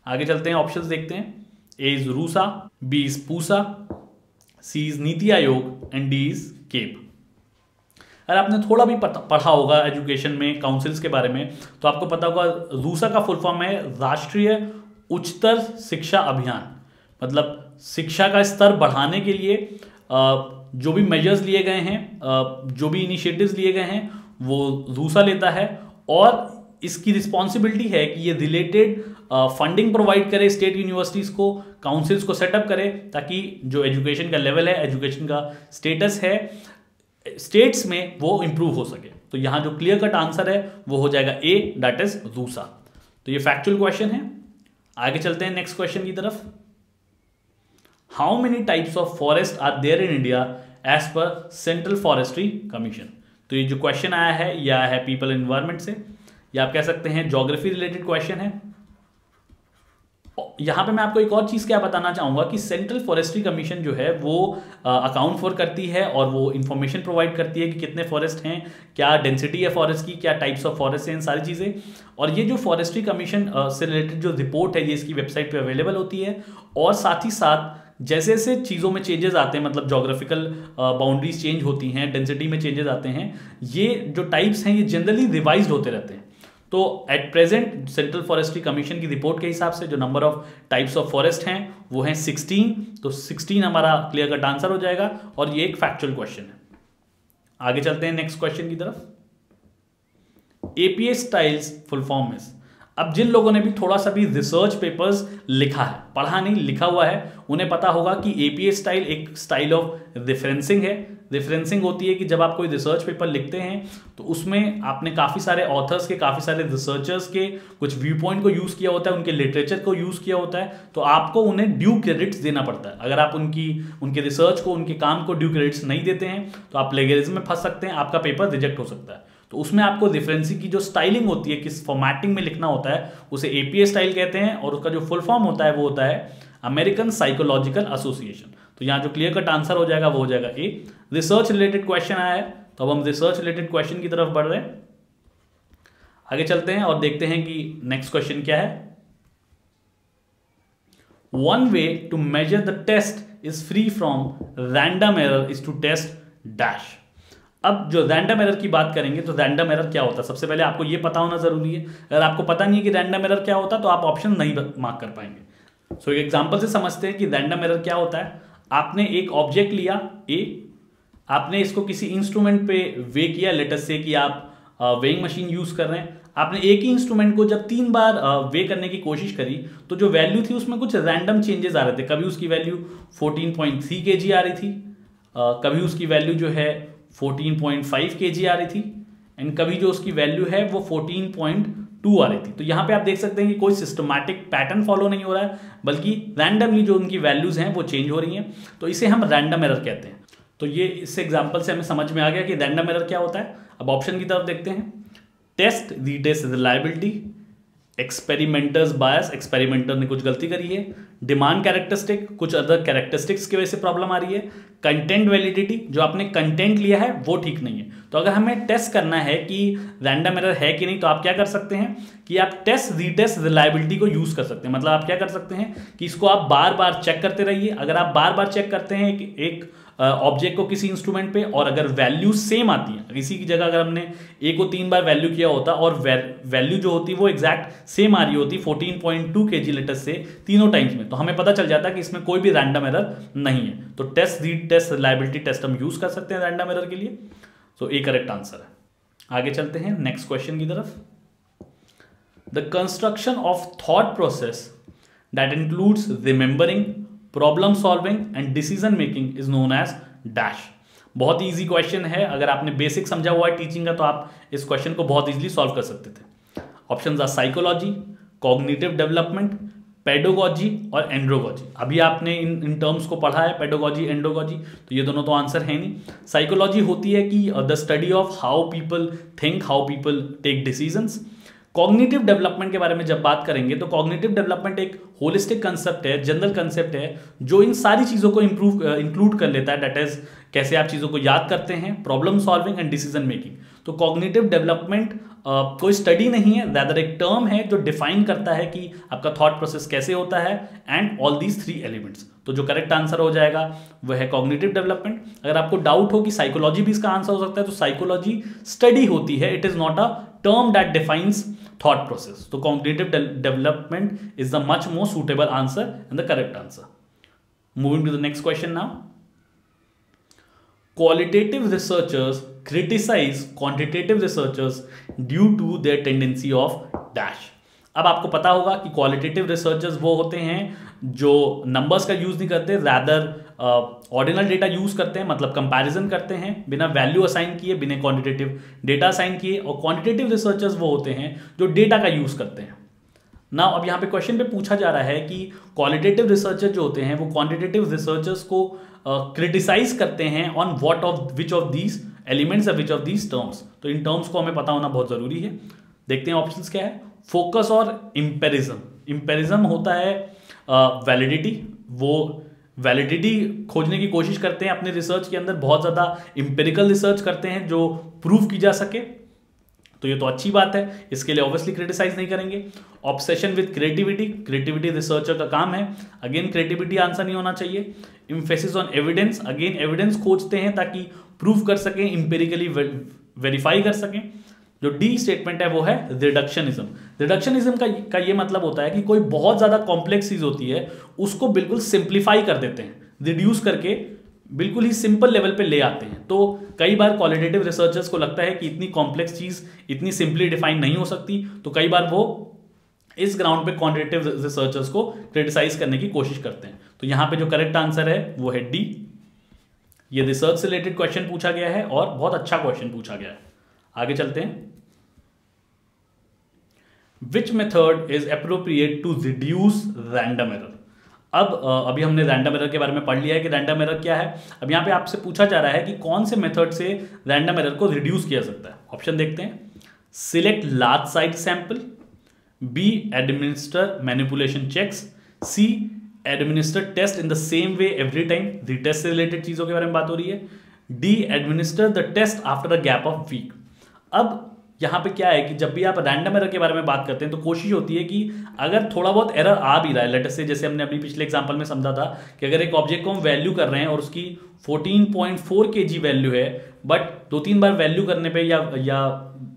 आगे चलते हैं, ऑप्शंस देखते हैं। A is RUSA, B is Pusa, C is NITI Aayog and D is cap. अगर आपने थोड़ा भी पढ़ा होगा एजुकेशन में काउंसिल्स के बारे में तो आपको पता होगा रूसा का फुल फॉर्म है राष्ट्रीय उच्चतर शिक्षा अभियान। मतलब शिक्षा का स्तर बढ़ाने के लिए जो भी मेजर्स लिए गए हैं, जो भी इनिशिएटिव्स लिए गए हैं वो रूसा लेता है, और इसकी रिस्पॉन्सिबिलिटी है कि ये रिलेटेड फंडिंग प्रोवाइड करे स्टेट यूनिवर्सिटीज को, काउंसिल्स को सेटअप करे, ताकि जो एजुकेशन का लेवल है, एजुकेशन का स्टेटस है स्टेट्स में, वो इंप्रूव हो सके। तो यहां जो क्लियर कट आंसर है वो हो जाएगा ए, दैट इज रूसा। तो ये फैक्चुअल क्वेश्चन है। आगे चलते हैं नेक्स्ट क्वेश्चन की तरफ। How many types of forest are there in India as per central forestry commission. तो ये जो क्वेश्चन आया है यह आया है पीपल एनवायरमेंट से, या आप कह सकते हैं ज्योग्राफी रिलेटेड क्वेश्चन है। यहां पे मैं आपको एक और चीज क्या बताना चाहूंगा कि सेंट्रल फॉरेस्ट्री कमीशन जो है वो अकाउंट फॉर करती है और वो इंफॉर्मेशन प्रोवाइड करती है कि कितने फॉरेस्ट हैं, क्या डेंसिटी है फॉरेस्ट की, क्या टाइप्स ऑफ फॉरेस्ट हैं, इन सारी चीजें। और ये जो फॉरेस्ट्री कमीशन से रिलेटेड जो रिपोर्ट है ये इसकी वेबसाइट पे अवेलेबल होती है। और साथ ही साथ जैसे जैसे चीज़ों में चेंजेस आते हैं, मतलब जोग्राफिकल बाउंड्रीज चेंज होती हैं, डेंसिटी में चेंजेस आते हैं, ये जो टाइप्स हैं ये जनरली रिवाइज्ड होते रहते हैं। तो at present central forestry commission की रिपोर्ट के हिसाब से जो number of types of forest हैं वो हैं 16। तो 16 हमारा क्लियर कट आंसर हो जाएगा, और ये एक फैक्चुअल क्वेश्चन है। आगे चलते हैं नेक्स्ट क्वेश्चन की तरफ। APA styles full form is. अब जिन लोगों ने भी थोड़ा सा भी रिसर्च पेपर्स लिखा है, पढ़ा नहीं लिखा हुआ है, उन्हें पता होगा कि एपीए स्टाइल एक स्टाइल ऑफ रेफरेंसिंग है। रेफरेंसिंग होती है कि जब आप कोई रिसर्च पेपर लिखते हैं तो उसमें आपने काफ़ी सारे ऑथर्स के, काफ़ी सारे रिसर्चर्स के कुछ व्यू पॉइंट को यूज़ किया होता है, उनके लिटरेचर को यूज़ किया होता है, तो आपको उन्हें ड्यू क्रेडिट्स देना पड़ता है। अगर आप उनके रिसर्च को, उनके काम को ड्यू क्रेडिट्स नहीं देते हैं तो आप प्लेगरिज्म में फंस सकते हैं, आपका पेपर रिजेक्ट हो सकता है। तो उसमें आपको रेफरेंसिंग की जो स्टाइलिंग होती है, किस फॉर्मेटिंग में लिखना होता है, उसे एपीए स्टाइल कहते हैं, और उसका जो फुल फॉर्म होता है वो होता है अमेरिकन साइकोलॉजिकल एसोसिएशन। तो यहाँ जो क्लियर कट आंसर हो जाएगा वो हो जाएगा ए। रिसर्च रिलेटेड क्वेश्चन आया है तो अब हम रिसर्च रिलेटेड क्वेश्चन की तरफ बढ़ रहे हैं। आगे चलते हैं और देखते हैं कि नेक्स्ट क्वेश्चन क्या है। One way to measure the test is free from random error is to test dash. अब जो रैंडम एरर की बात करेंगे तो रैंडम एरर क्या होता है, सबसे पहले आपको यह पता होना जरूरी है। अगर आपको पता नहीं है कि रैंडम एरर क्या होता है तो आप ऑप्शन नहीं मार्क कर पाएंगे। सो एक एग्जांपल से समझते हैं कि रैंडम एरर क्या होता है। आपने एक ऑब्जेक्ट लिया ए, आपने इसको किसी इंस्ट्रूमेंट पे वे किया, लेट अस से कि आप वेइंग मशीन यूज कर रहे हैं, आपने एक ही इंस्ट्रूमेंट को जब 3 बार वे करने की कोशिश करी तो जो वैल्यू थी उसमें कुछ रैंडम चेंजेस आ रहे थे। कभी उसकी वैल्यू 14.3 kg आ रही थी, कभी उसकी वैल्यू जो है 14.5 kg आ रही थी, एंड कभी जो उसकी वैल्यू है वो 14.2 आ रही थी। तो यहाँ पे आप देख सकते हैं कि कोई सिस्टमैटिक पैटर्न फॉलो नहीं हो रहा है, बल्कि रैंडमली जो उनकी वैल्यूज हैं वो चेंज हो रही हैं। तो इसे हम रैंडम एरर कहते हैं। तो ये इस एग्जांपल से हमें समझ में आ गया कि रैंडम एरर क्या होता है। अब ऑप्शन की तरफ देखते हैं। टेस्ट, रीटेस्ट रिलायबिलिटी, एक्सपेरिमेंटर्स बायस, एक्सपेरिमेंटर ने कुछ गलती करी है, डिमांड कैरेक्टरिस्टिक, कुछ अदर कैरेक्टरिस्टिक्स की वजह से प्रॉब्लम आ रही है, कंटेंट वैलिडिटी, जो आपने कंटेंट लिया है वो ठीक नहीं है। तो अगर हमें टेस्ट करना है कि रैंडम एरर है कि नहीं तो आप क्या कर सकते हैं कि आप टेस्ट रीटेस्ट रिलायबिलिटी को यूज कर सकते हैं। मतलब आप क्या कर सकते हैं कि इसको आप बार बार चेक करते रहिए। अगर आप बार बार चेक करते हैं एक ऑब्जेक्ट को किसी इंस्ट्रूमेंट पे और अगर वैल्यू सेम आती है, इसी की जगह अगर हमने ए को 3 बार वैल्यू किया होता और वैल्यू जो होती वो एग्जैक्ट सेम आ रही होती 14.2 kg लेटेस्ट से तीनों टाइम्स में, तो हमें पता चल जाता कि इसमें कोई भी रैंडम एरर नहीं है। तो टेस्ट रीटेस्ट रिलायबिलिटी टेस्ट हम यूज कर सकते हैं रैंडम एरर के लिए। तो ए करेक्ट आंसर है। आगे चलते हैं नेक्स्ट क्वेश्चन की तरफ। The construction of thought process that includes remembering, problem solving and decision making is known as dash. बहुत ही इजी क्वेश्चन है। अगर आपने बेसिक समझा हुआ है टीचिंग का तो आप इस क्वेश्चन को बहुत इजीली सॉल्व कर सकते थे। Options are psychology, cognitive development, pedagogy और एंड्रोगॉजी। अभी आपने इन टर्म्स को पढ़ा है, पेडोगॉजी, एंड्रोगॉजी, तो ये दोनों तो आंसर है नहीं। साइकोलॉजी होती है कि the study of how people think, how people take decisions. Cognitive development के बारे में जब बात करेंगे तो कॉग्निटिव डेवलपमेंट एक होलिस्टिक कंसेप्ट है, जनरल कंसेप्ट है, जो इन सारी चीज़ों को इंक्लूड कर लेता है। दैट इज कैसे आप चीज़ों को याद करते हैं, problem solving and decision making. तो कॉग्निटिव डेवलपमेंट कोई स्टडी नहीं है, रैदर एक टर्म है जो डिफाइन करता है कि आपका थॉट प्रोसेस कैसे होता है एंड ऑल दीज 3 एलिमेंट्स। तो जो करेक्ट आंसर हो जाएगा वह है कॉग्निटिव डेवलपमेंट। अगर आपको डाउट हो कि साइकोलॉजी भी इसका आंसर हो सकता है, तो साइकोलॉजी स्टडी होती है, it is not a term that defines thought process. So cognitive development is the much more suitable answer and the correct answer. Moving to the next question now. Qualitative researchers criticize quantitative researchers due to their tendency of dash. अब आपको पता होगा कि qualitative researchers वो होते हैं जो numbers का यूज नहीं करते, रैदर ऑर्डिनल डेटा यूज करते हैं, मतलब कंपैरिजन करते हैं बिना वैल्यू असाइन किए, बिना क्वांटिटेटिव डेटा असाइन किए। और क्वांटिटेटिव रिसर्चर्स वो होते हैं जो डेटा का यूज करते हैं। ना अब यहाँ पे क्वेश्चन पे पूछा जा रहा है कि क्वालिटेटिव रिसर्चर जो होते हैं वो क्वांटिटेटिव रिसर्चर्स को क्रिटिसाइज करते हैं on which of these elements और विच ऑफ दीज टर्म्स। तो इन टर्म्स को हमें पता होना बहुत जरूरी है। देखते हैं ऑप्शंस क्या है। फोकस और इंपेरिज्म। इंपेरिज्म होता है वैलिडिटी, वो वैलिडिटी खोजने की कोशिश करते हैं अपने रिसर्च के अंदर, बहुत ज़्यादा इंपेरिकल रिसर्च करते हैं जो प्रूव की जा सके। तो ये तो अच्छी बात है, इसके लिए ऑब्वियसली क्रिटिसाइज नहीं करेंगे। Obsession with creativity, creativity researcher का काम है, अगेन क्रिएटिविटी आंसर नहीं होना चाहिए। Emphasis on evidence, again evidence खोजते हैं ताकि प्रूव कर सकें, इंपेरिकली वेरीफाई कर सकें। जो डी स्टेटमेंट है वो है रिडक्शनिज्म। रिडक्शनिज्म का ये मतलब होता है कि कोई बहुत ज़्यादा कॉम्प्लेक्स चीज़ होती है उसको बिल्कुल सिंप्लीफाई कर देते हैं, रिड्यूस करके बिल्कुल ही सिंपल लेवल पे ले आते हैं। तो कई बार क्वालिटेटिव रिसर्चर्स को लगता है कि इतनी कॉम्प्लेक्स चीज़ इतनी सिंपली डिफाइन नहीं हो सकती, तो कई बार वो इस ग्राउंड पे क्वांटिटेटिव रिसर्चर्स को क्रिटिसाइज करने की कोशिश करते हैं। तो यहाँ पे जो करेक्ट आंसर है वो है डी। ये रिसर्च से रिलेटेड क्वेश्चन पूछा गया है और बहुत अच्छा क्वेश्चन पूछा गया है। आगे चलते हैं। Which method is appropriate to reduce random error? अब अभी हमने रैंडम एरर के बारे में पढ़ लिया है कि रैंडम एरर क्या है। अब यहाँ पे आपसे पूछा जा रहा है कि कौन से मेथड से रैंडम एरर को रिड्यूस किया सकता है। ऑप्शन देखते हैं। Select large size sample, B administer manipulation checks, C administer test in the same way every time, retest से रिलेटेड चीजों के बारे में बात हो रही है, D administer the test after a gap of week. अब यहाँ पे क्या है कि जब भी आप रैंडम एरर के बारे में बात करते हैं तो कोशिश होती है कि अगर थोड़ा बहुत एरर आ भी रहा है, लेट अस से जैसे हमने अभी पिछले एग्जांपल में समझा था कि अगर एक ऑब्जेक्ट को हम वैल्यू कर रहे हैं और उसकी 14.4 kg वैल्यू है, बट 2-3 बार वैल्यू करने पे या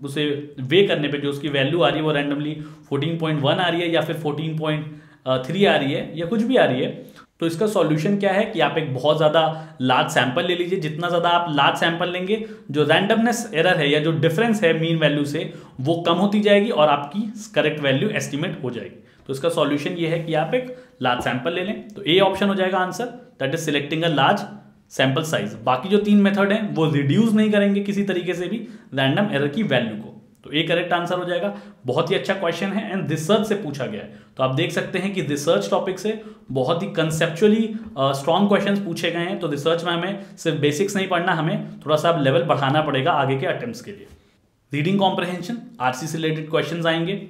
उसे वे करने पे जो उसकी वैल्यू आ रही है वो रैंडमली 14.1 आ रही है या फिर 14.3 आ रही है या कुछ भी आ रही है, तो इसका सॉल्यूशन क्या है कि आप एक बहुत ज़्यादा लार्ज सैंपल ले लीजिए। जितना ज़्यादा आप लार्ज सैंपल लेंगे, जो रैंडमनेस एरर है या जो डिफरेंस है मीन वैल्यू से वो कम होती जाएगी और आपकी करेक्ट वैल्यू एस्टिमेट हो जाएगी। तो इसका सॉल्यूशन ये है कि आप एक लार्ज सैंपल ले लें। तो ए ऑप्शन हो जाएगा answer, that is selecting a large sample size. बाकी जो 3 मेथड हैं वो रिड्यूस नहीं करेंगे किसी तरीके से भी रैंडम एरर की वैल्यू को। तो ए करेक्ट आंसर हो जाएगा। बहुत ही अच्छा क्वेश्चन है एंड रिसर्च से पूछा गया है, तो आप देख सकते हैं कि रिसर्च टॉपिक से बहुत ही कंसेप्चुअली स्ट्रॉन्ग क्वेश्चंस पूछे गए हैं। तो रिसर्च में हमें सिर्फ बेसिक्स नहीं पढ़ना, हमें थोड़ा सा लेवल बढ़ाना पड़ेगा आगे के अटेम्प्ट्स के लिए। रीडिंग कॉम्प्रहेंशन, आरसी से रिलेटेड क्वेश्चंस आएंगे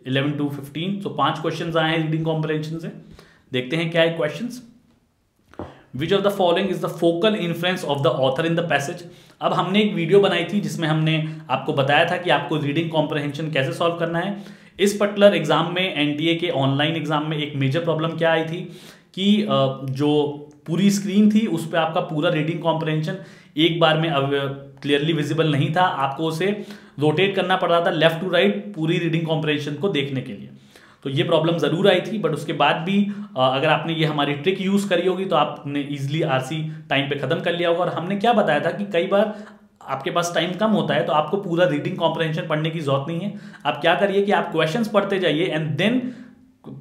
11 to 15। तो 5 क्वेश्चंस आए हैं रीडिंग कॉम्प्रहेंशन से। देखते हैं क्या है questions. Which of the following is the focal influence of the author in the passage? अब हमने एक वीडियो बनाई थी जिसमें हमने आपको बताया था कि आपको रीडिंग कॉम्प्रहेंशन कैसे सॉल्व करना है। इस पर्टिकुलर एग्जाम में, एनटीए के ऑनलाइन एग्जाम में एक मेजर प्रॉब्लम क्या आई थी कि जो पूरी स्क्रीन थी उस पर आपका पूरा रीडिंग कॉम्प्रहेंशन एक बार में क्लियरली विजिबल नहीं था। आपको उसे रोटेट करना पड़ रहा था लेफ्ट टू राइट पूरी रीडिंग कॉम्प्रहेंशन को देखने के लिए। तो ये प्रॉब्लम ज़रूर आई थी, बट उसके बाद भी अगर आपने ये हमारी ट्रिक यूज़ करी होगी तो आपने ईजिली आरसी टाइम पे ख़त्म कर लिया होगा। और हमने क्या बताया था कि कई बार आपके पास टाइम कम होता है तो आपको पूरा रीडिंग कॉम्प्रहेंशन पढ़ने की जरूरत नहीं है। आप क्या करिए कि आप क्वेश्चंस पढ़ते जाइए एंड देन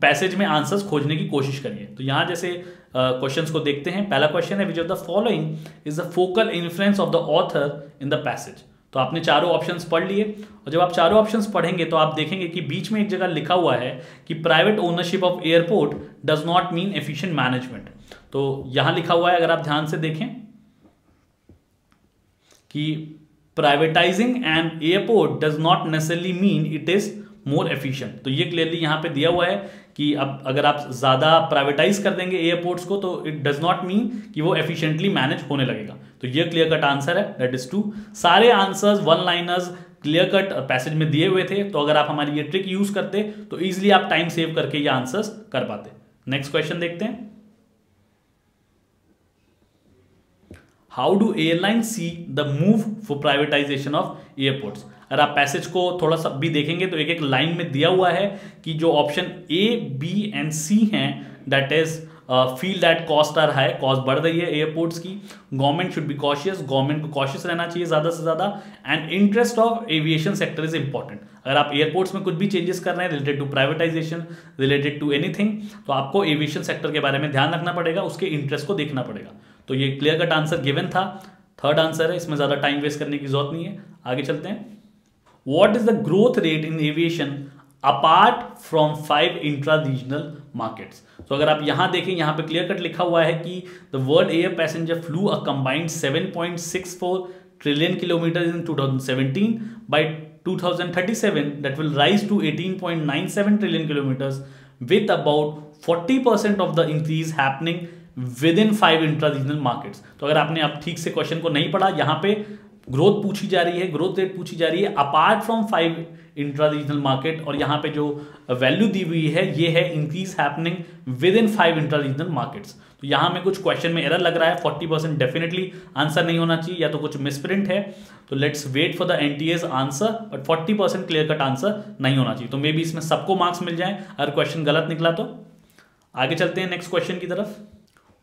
पैसेज में आंसर्स खोजने की कोशिश करिए। तो यहाँ जैसे क्वेश्चंस को देखते हैं। पहला क्वेश्चन है, विच of the following is the focal influence of the author in the passage. तो आपने चारों ऑप्शंस पढ़ लिए, और जब आप चारों ऑप्शंस पढ़ेंगे तो आप देखेंगे कि बीच में एक जगह लिखा हुआ है कि private ownership of airport does not mean efficient management. तो यहां लिखा हुआ है, अगर आप ध्यान से देखें, कि privatising an airport does not necessarily mean it is more efficient. तो ये क्लियरली यहां पे दिया हुआ है कि अब अगर आप ज्यादा प्राइवेटाइज कर देंगे एयरपोर्ट्स को तो इट डज नॉट मीन कि वो एफिशिएंटली मैनेज होने लगेगा। तो ये क्लियर कट आंसर है, दैट इज ट्रू। सारे answers one liners clear cut passage में दिए हुए थे, तो अगर आप हमारी ये ट्रिक यूज करते तो इजिली आप टाइम सेव करके ये आंसर्स कर पाते। नेक्स्ट क्वेश्चन देखते हैं। How do airline see the move for privatisation of airports. अगर आप पैसेज को थोड़ा सा भी देखेंगे तो एक एक लाइन में दिया हुआ है कि जो option A, B and C हैं, that is feel that cost are high, cost बढ़ रही है एयरपोर्ट्स की, government should be cautious, government को कॉशियस रहना चाहिए ज्यादा से ज्यादा, and interest of aviation sector is important. अगर आप एयरपोर्ट्स में कुछ भी चेंजेस कर रहे हैं related to privatisation, related to anything, तो आपको एविएशन सेक्टर के बारे में ध्यान रखना पड़ेगा, उसके इंटरेस्ट को देखना पड़ेगा। तो ये क्लियर कट आंसर गिवन था, थर्ड आंसर है, इसमें ज्यादा टाइम वेस्ट करने की जरूरत नहीं है। आगे चलते हैं। What is the growth rate in aviation apart from 5 intra regional markets. तो अगर आप यहां देखें, यहां पे क्लियर कट लिखा हुआ है कि the world air passenger flew a combined 7.64 trillion kilometre in 2017, by 2037 that will rise to 18.97 trillion kilometers, with about 40% of the increase happening within 5 intra-regional markets। तो अगर आपने अब ठीक से क्वेश्चन को नहीं पढ़ा, यहाँ पे ग्रोथ पूछी जा रही है, ग्रोथ रेट पूछी जा रही है apart from 5 intra regional market, और यहाँ पे जो वैल्यू दी हुई है ये है increase happening with in 5 intra regional markets. तो यहाँ में कुछ क्वेश्चन में एरर लग रहा है, 40% डेफिनेटली आंसर नहीं होना चाहिए, या तो कुछ मिसप्रिंट है। तो let's wait for the NTS answer, but 40% clear cut answer नहीं होना चाहिए। तो मे बी इसमें सबको मार्क्स मिल जाए अगर क्वेश्चन गलत निकला तो। आगे चलते हैं नेक्स्ट क्वेश्चन की तरफ।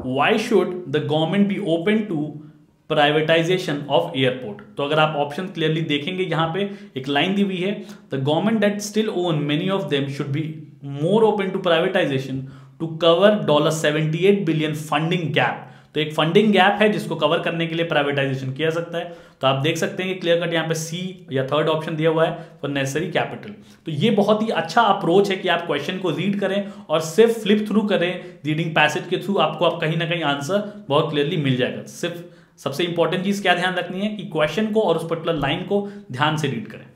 Why should the government be open to privatisation of airport. तो अगर आप ऑप्शन क्लियरली देखेंगे, यहां पे एक लाइन दी हुई है, the government that still own many of them should be more open to privatisation to cover $78 billion funding gap. तो एक फंडिंग गैप है जिसको कवर करने के लिए प्राइवेटाइजेशन किया सकता है। तो आप देख सकते हैं कि क्लियर कट यहाँ पे सी या थर्ड ऑप्शन दिया हुआ है फॉर नेसेसरी कैपिटल। तो ये बहुत ही अच्छा अप्रोच है कि आप क्वेश्चन को रीड करें और सिर्फ फ्लिप थ्रू करें, रीडिंग पैसेज के थ्रू आपको आप कहीं ना कहीं आंसर बहुत क्लियरली मिल जाएगा। सिर्फ सबसे इंपॉर्टेंट चीज क्या ध्यान रखनी है कि क्वेश्चन को और उस पर्टिकुलर लाइन को ध्यान से रीड करें।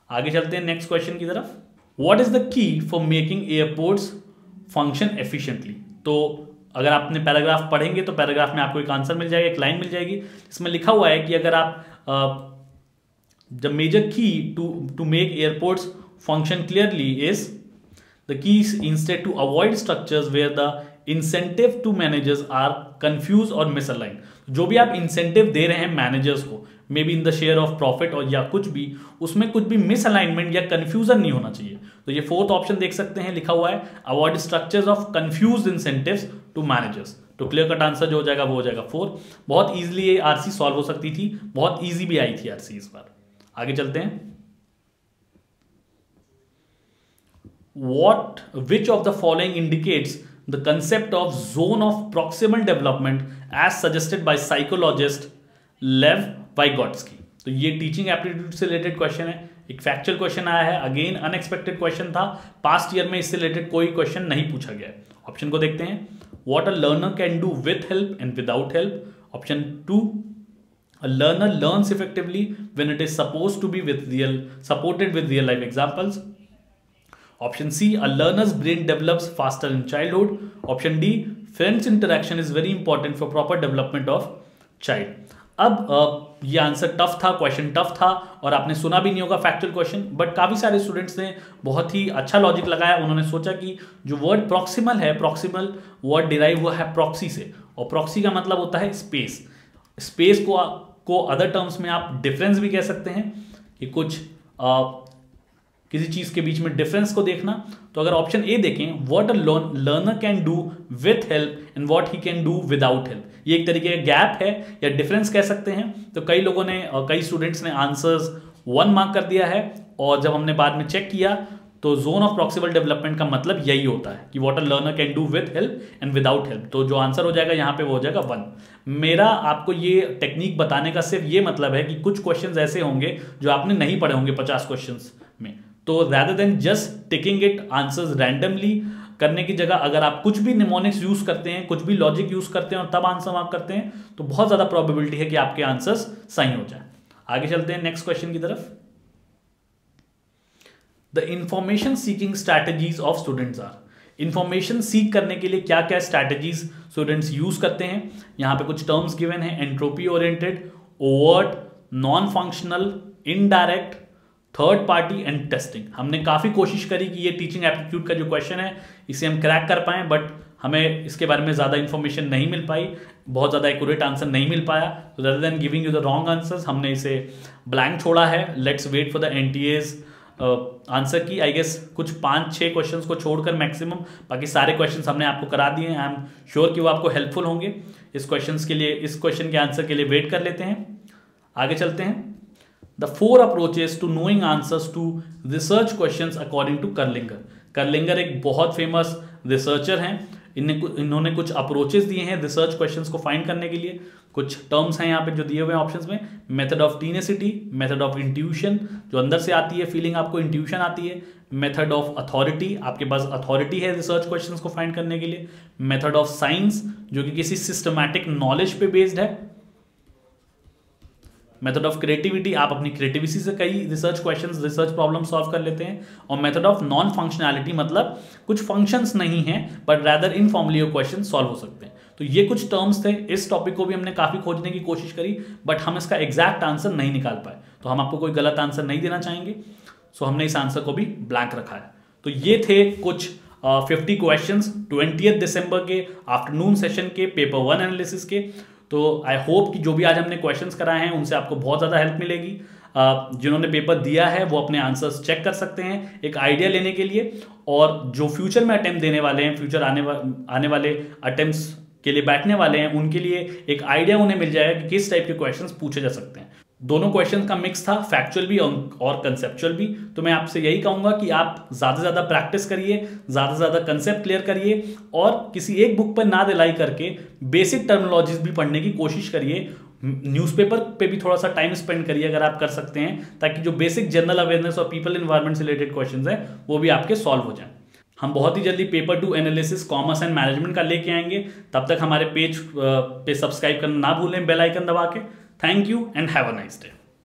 आगे चलते हैं नेक्स्ट क्वेश्चन की तरफ। व्हाट इज द की for making airports function efficiently. तो अगर आपने पैराग्राफ पढ़ेंगे तो पैराग्राफ में आपको एक आंसर मिल जाएगा, एक लाइन मिल जाएगी, इसमें लिखा हुआ है कि अगर आप the major key to make airports function clearly is the key instead to avoid structures where the incentive to managers are confuse और मिसअलाइन। जो भी आप इंसेंटिव दे रहे हैं मैनेजर्स को, may be in the share of profit और या कुछ भी, उसमें कुछ भी मिसअलाइनमेंट या कंफ्यूजन नहीं होना चाहिए। तो ये फोर्थ ऑप्शन देख सकते हैं, लिखा हुआ है avoid structures of confuse incentives to managers. तो क्लियर कट आंसर जो हो जाएगा वो हो जाएगा 4। बहुत इजीली ये आरसी सॉल्व हो सकती थी, बहुत इजी भी आई थी आरसी इस बार। आगे चलते हैं। Which of the following indicates the concept of zone of proximal development as suggested by psychologist Lev Vygotsky। तो ये टीचिंग एप्टीट्यूड से रिलेटेड क्वेश्चन है, एक फैक्चुअल क्वेश्चन आया है, अगेन अनएक्सपेक्टेड क्वेश्चन था, पास्ट ईयर में इससे रिलेटेड कोई क्वेश्चन नहीं पूछा गया है। ऑप्शन को देखते हैं। What a learner can do with help and without help. Option 2, a learner learns effectively when it is supposed to be supported with real life examples। Option C, a learner's brain develops faster in childhood। Option D, friends interaction is very important for proper development of child। अब ये answer tough था, question tough था और आपने सुना भी नहीं होगा फैक्चुअल क्वेश्चन, बट काफी सारे स्टूडेंट्स ने बहुत ही अच्छा लॉजिक लगाया। उन्होंने सोचा कि जो वर्ड प्रॉक्सिमल है, प्रॉक्सिमल वर्ड डिराइव हुआ है प्रॉक्सी से, और प्रॉक्सी का मतलब होता है स्पेस। स्पेस को अदर टर्म्स में आप डिफरेंस भी कह सकते हैं, कि कुछ किसी चीज के बीच में डिफरेंस को देखना। तो अगर ऑप्शन ए देखें, what a learner can do with help and what he can do without help, ये एक तरीके का गैप है या डिफरेंस कह सकते हैं। तो कई लोगों ने, कई स्टूडेंट्स ने आंसर्स 1 मार्क कर दिया है, और जब हमने बाद में चेक किया तो जोन ऑफ प्रॉक्सिमल डेवलपमेंट का मतलब यही होता है कि what a learner can do with help and without help. तो जो आंसर हो जाएगा यहाँ पे वो हो जाएगा 1। मेरा आपको ये टेक्निक बताने का सिर्फ ये मतलब है कि कुछ क्वेश्चंस ऐसे होंगे जो आपने नहीं पढ़े होंगे 50 क्वेश्चंस में, तो rather than just ticking it answers randomly करने की जगह अगर आप कुछ भी निमोनिक्स यूज करते हैं, कुछ भी लॉजिक यूज करते हैं और तब आंसर मार्क करते हैं, तो बहुत ज्यादा प्रोबेबिलिटी है कि आपके आंसर्स सही हो जाए। आगे चलते हैं नेक्स्ट क्वेश्चन की तरफ। The information seeking strategies of students are. Information seek करने के लिए क्या क्या स्ट्रैटेजीज स्टूडेंट्स यूज करते हैं। यहां पे कुछ टर्म्स गिवन है, entropy oriented, overt, non functional, indirect, third party and testing. हमने काफी कोशिश करी कि ये टीचिंग एप्टीट्यूड का जो क्वेश्चन है इसे हम क्रैक कर पाएं, बट हमें इसके बारे में ज्यादा इंफॉर्मेशन नहीं मिल पाई, बहुत ज्यादा एक्यूरेट आंसर नहीं मिल पाया। तो rather than giving you the wrong answers हमने इसे ब्लैंक छोड़ा है। Let's wait for the NTA's answer की। आई गेस कुछ 5-6 क्वेश्चंस को छोड़कर मैक्सिमम बाकी सारे क्वेश्चंस हमने आपको करा दिए हैं। आई एम श्योर कि वो आपको हेल्पफुल होंगे। इस क्वेश्चन के आंसर के लिए वेट कर लेते हैं। आगे चलते हैं। The 4 approaches to knowing answers to research questions according to Kerlinger। Kerlinger एक बहुत फेमस रिसर्चर हैं। इन्होंने कुछ अप्रोचेस दिए हैं रिसर्च क्वेश्चंस को फाइंड करने के लिए। कुछ टर्म्स हैं यहाँ पे जो दिए हुए हैं ऑप्शंस में, method of tenacity, method of intuition जो अंदर से आती है, फीलिंग आपको इंट्यूशन आती है, मेथड ऑफ अथॉरिटी, आपके पास अथॉरिटी है रिसर्च क्वेश्चंस को फाइंड करने के लिए, मेथड ऑफ साइंस जो कि किसी सिस्टमैटिक नॉलेज पे बेस्ड है, मेथड ऑफ क्रिएटिविटी, आप अपनी क्रिएटिविटी से कई research questions, research problem solve कर लेते हैं, और मेथड ऑफ नॉन फंक्शनैलिटी मतलब कुछ फंक्शंस नहीं है but rather informally question solve हो सकते हैं। तो ये कुछ टर्म्स थे। इस टॉपिक को भी हमने काफी खोजने की कोशिश करी बट हम इसका एग्जैक्ट आंसर नहीं निकाल पाए, तो हम आपको कोई गलत आंसर नहीं देना चाहेंगे, सो हमने इस आंसर को भी ब्लैंक रखा है। तो ये थे कुछ 50 क्वेश्चंस 20 दिसंबर के आफ्टरनून सेशन के पेपर 1 एनालिसिस के। तो आई होप कि जो भी आज हमने क्वेश्चंस कराए हैं उनसे आपको बहुत ज़्यादा हेल्प मिलेगी। जिन्होंने पेपर दिया है वो अपने आंसर्स चेक कर सकते हैं एक आइडिया लेने के लिए, और जो फ्यूचर में अटेम्प्ट देने वाले हैं, फ्यूचर आने वाले अटेम्प्ट्स के लिए बैठने वाले हैं, उनके लिए एक आइडिया उन्हें मिल जाएगा कि किस टाइप के क्वेश्चंस पूछे जा सकते हैं। दोनों क्वेश्चन का मिक्स था, फैक्चुअल भी और कंसेप्चुअल भी। तो मैं आपसे यही कहूंगा कि आप ज़्यादा से ज़्यादा प्रैक्टिस करिए, ज़्यादा से ज़्यादा कंसेप्ट क्लियर करिए, और किसी एक बुक पर ना रिलाई करके बेसिक टर्मिनोलॉजीज भी पढ़ने की कोशिश करिए। न्यूज़पेपर पे भी थोड़ा सा टाइम स्पेंड करिए अगर आप कर सकते हैं, ताकि जो बेसिक जनरल अवेयरनेस और पीपल एनवायरमेंट से रिलेटेड क्वेश्चन हैं वो भी आपके सॉल्व हो जाए। हम बहुत ही जल्दी paper 2 analysis commerce and management का लेके आएंगे। तब तक हमारे पेज पे सब्सक्राइब करना ना भूलें बेल आइकन दबा के। Thank you and have a nice day.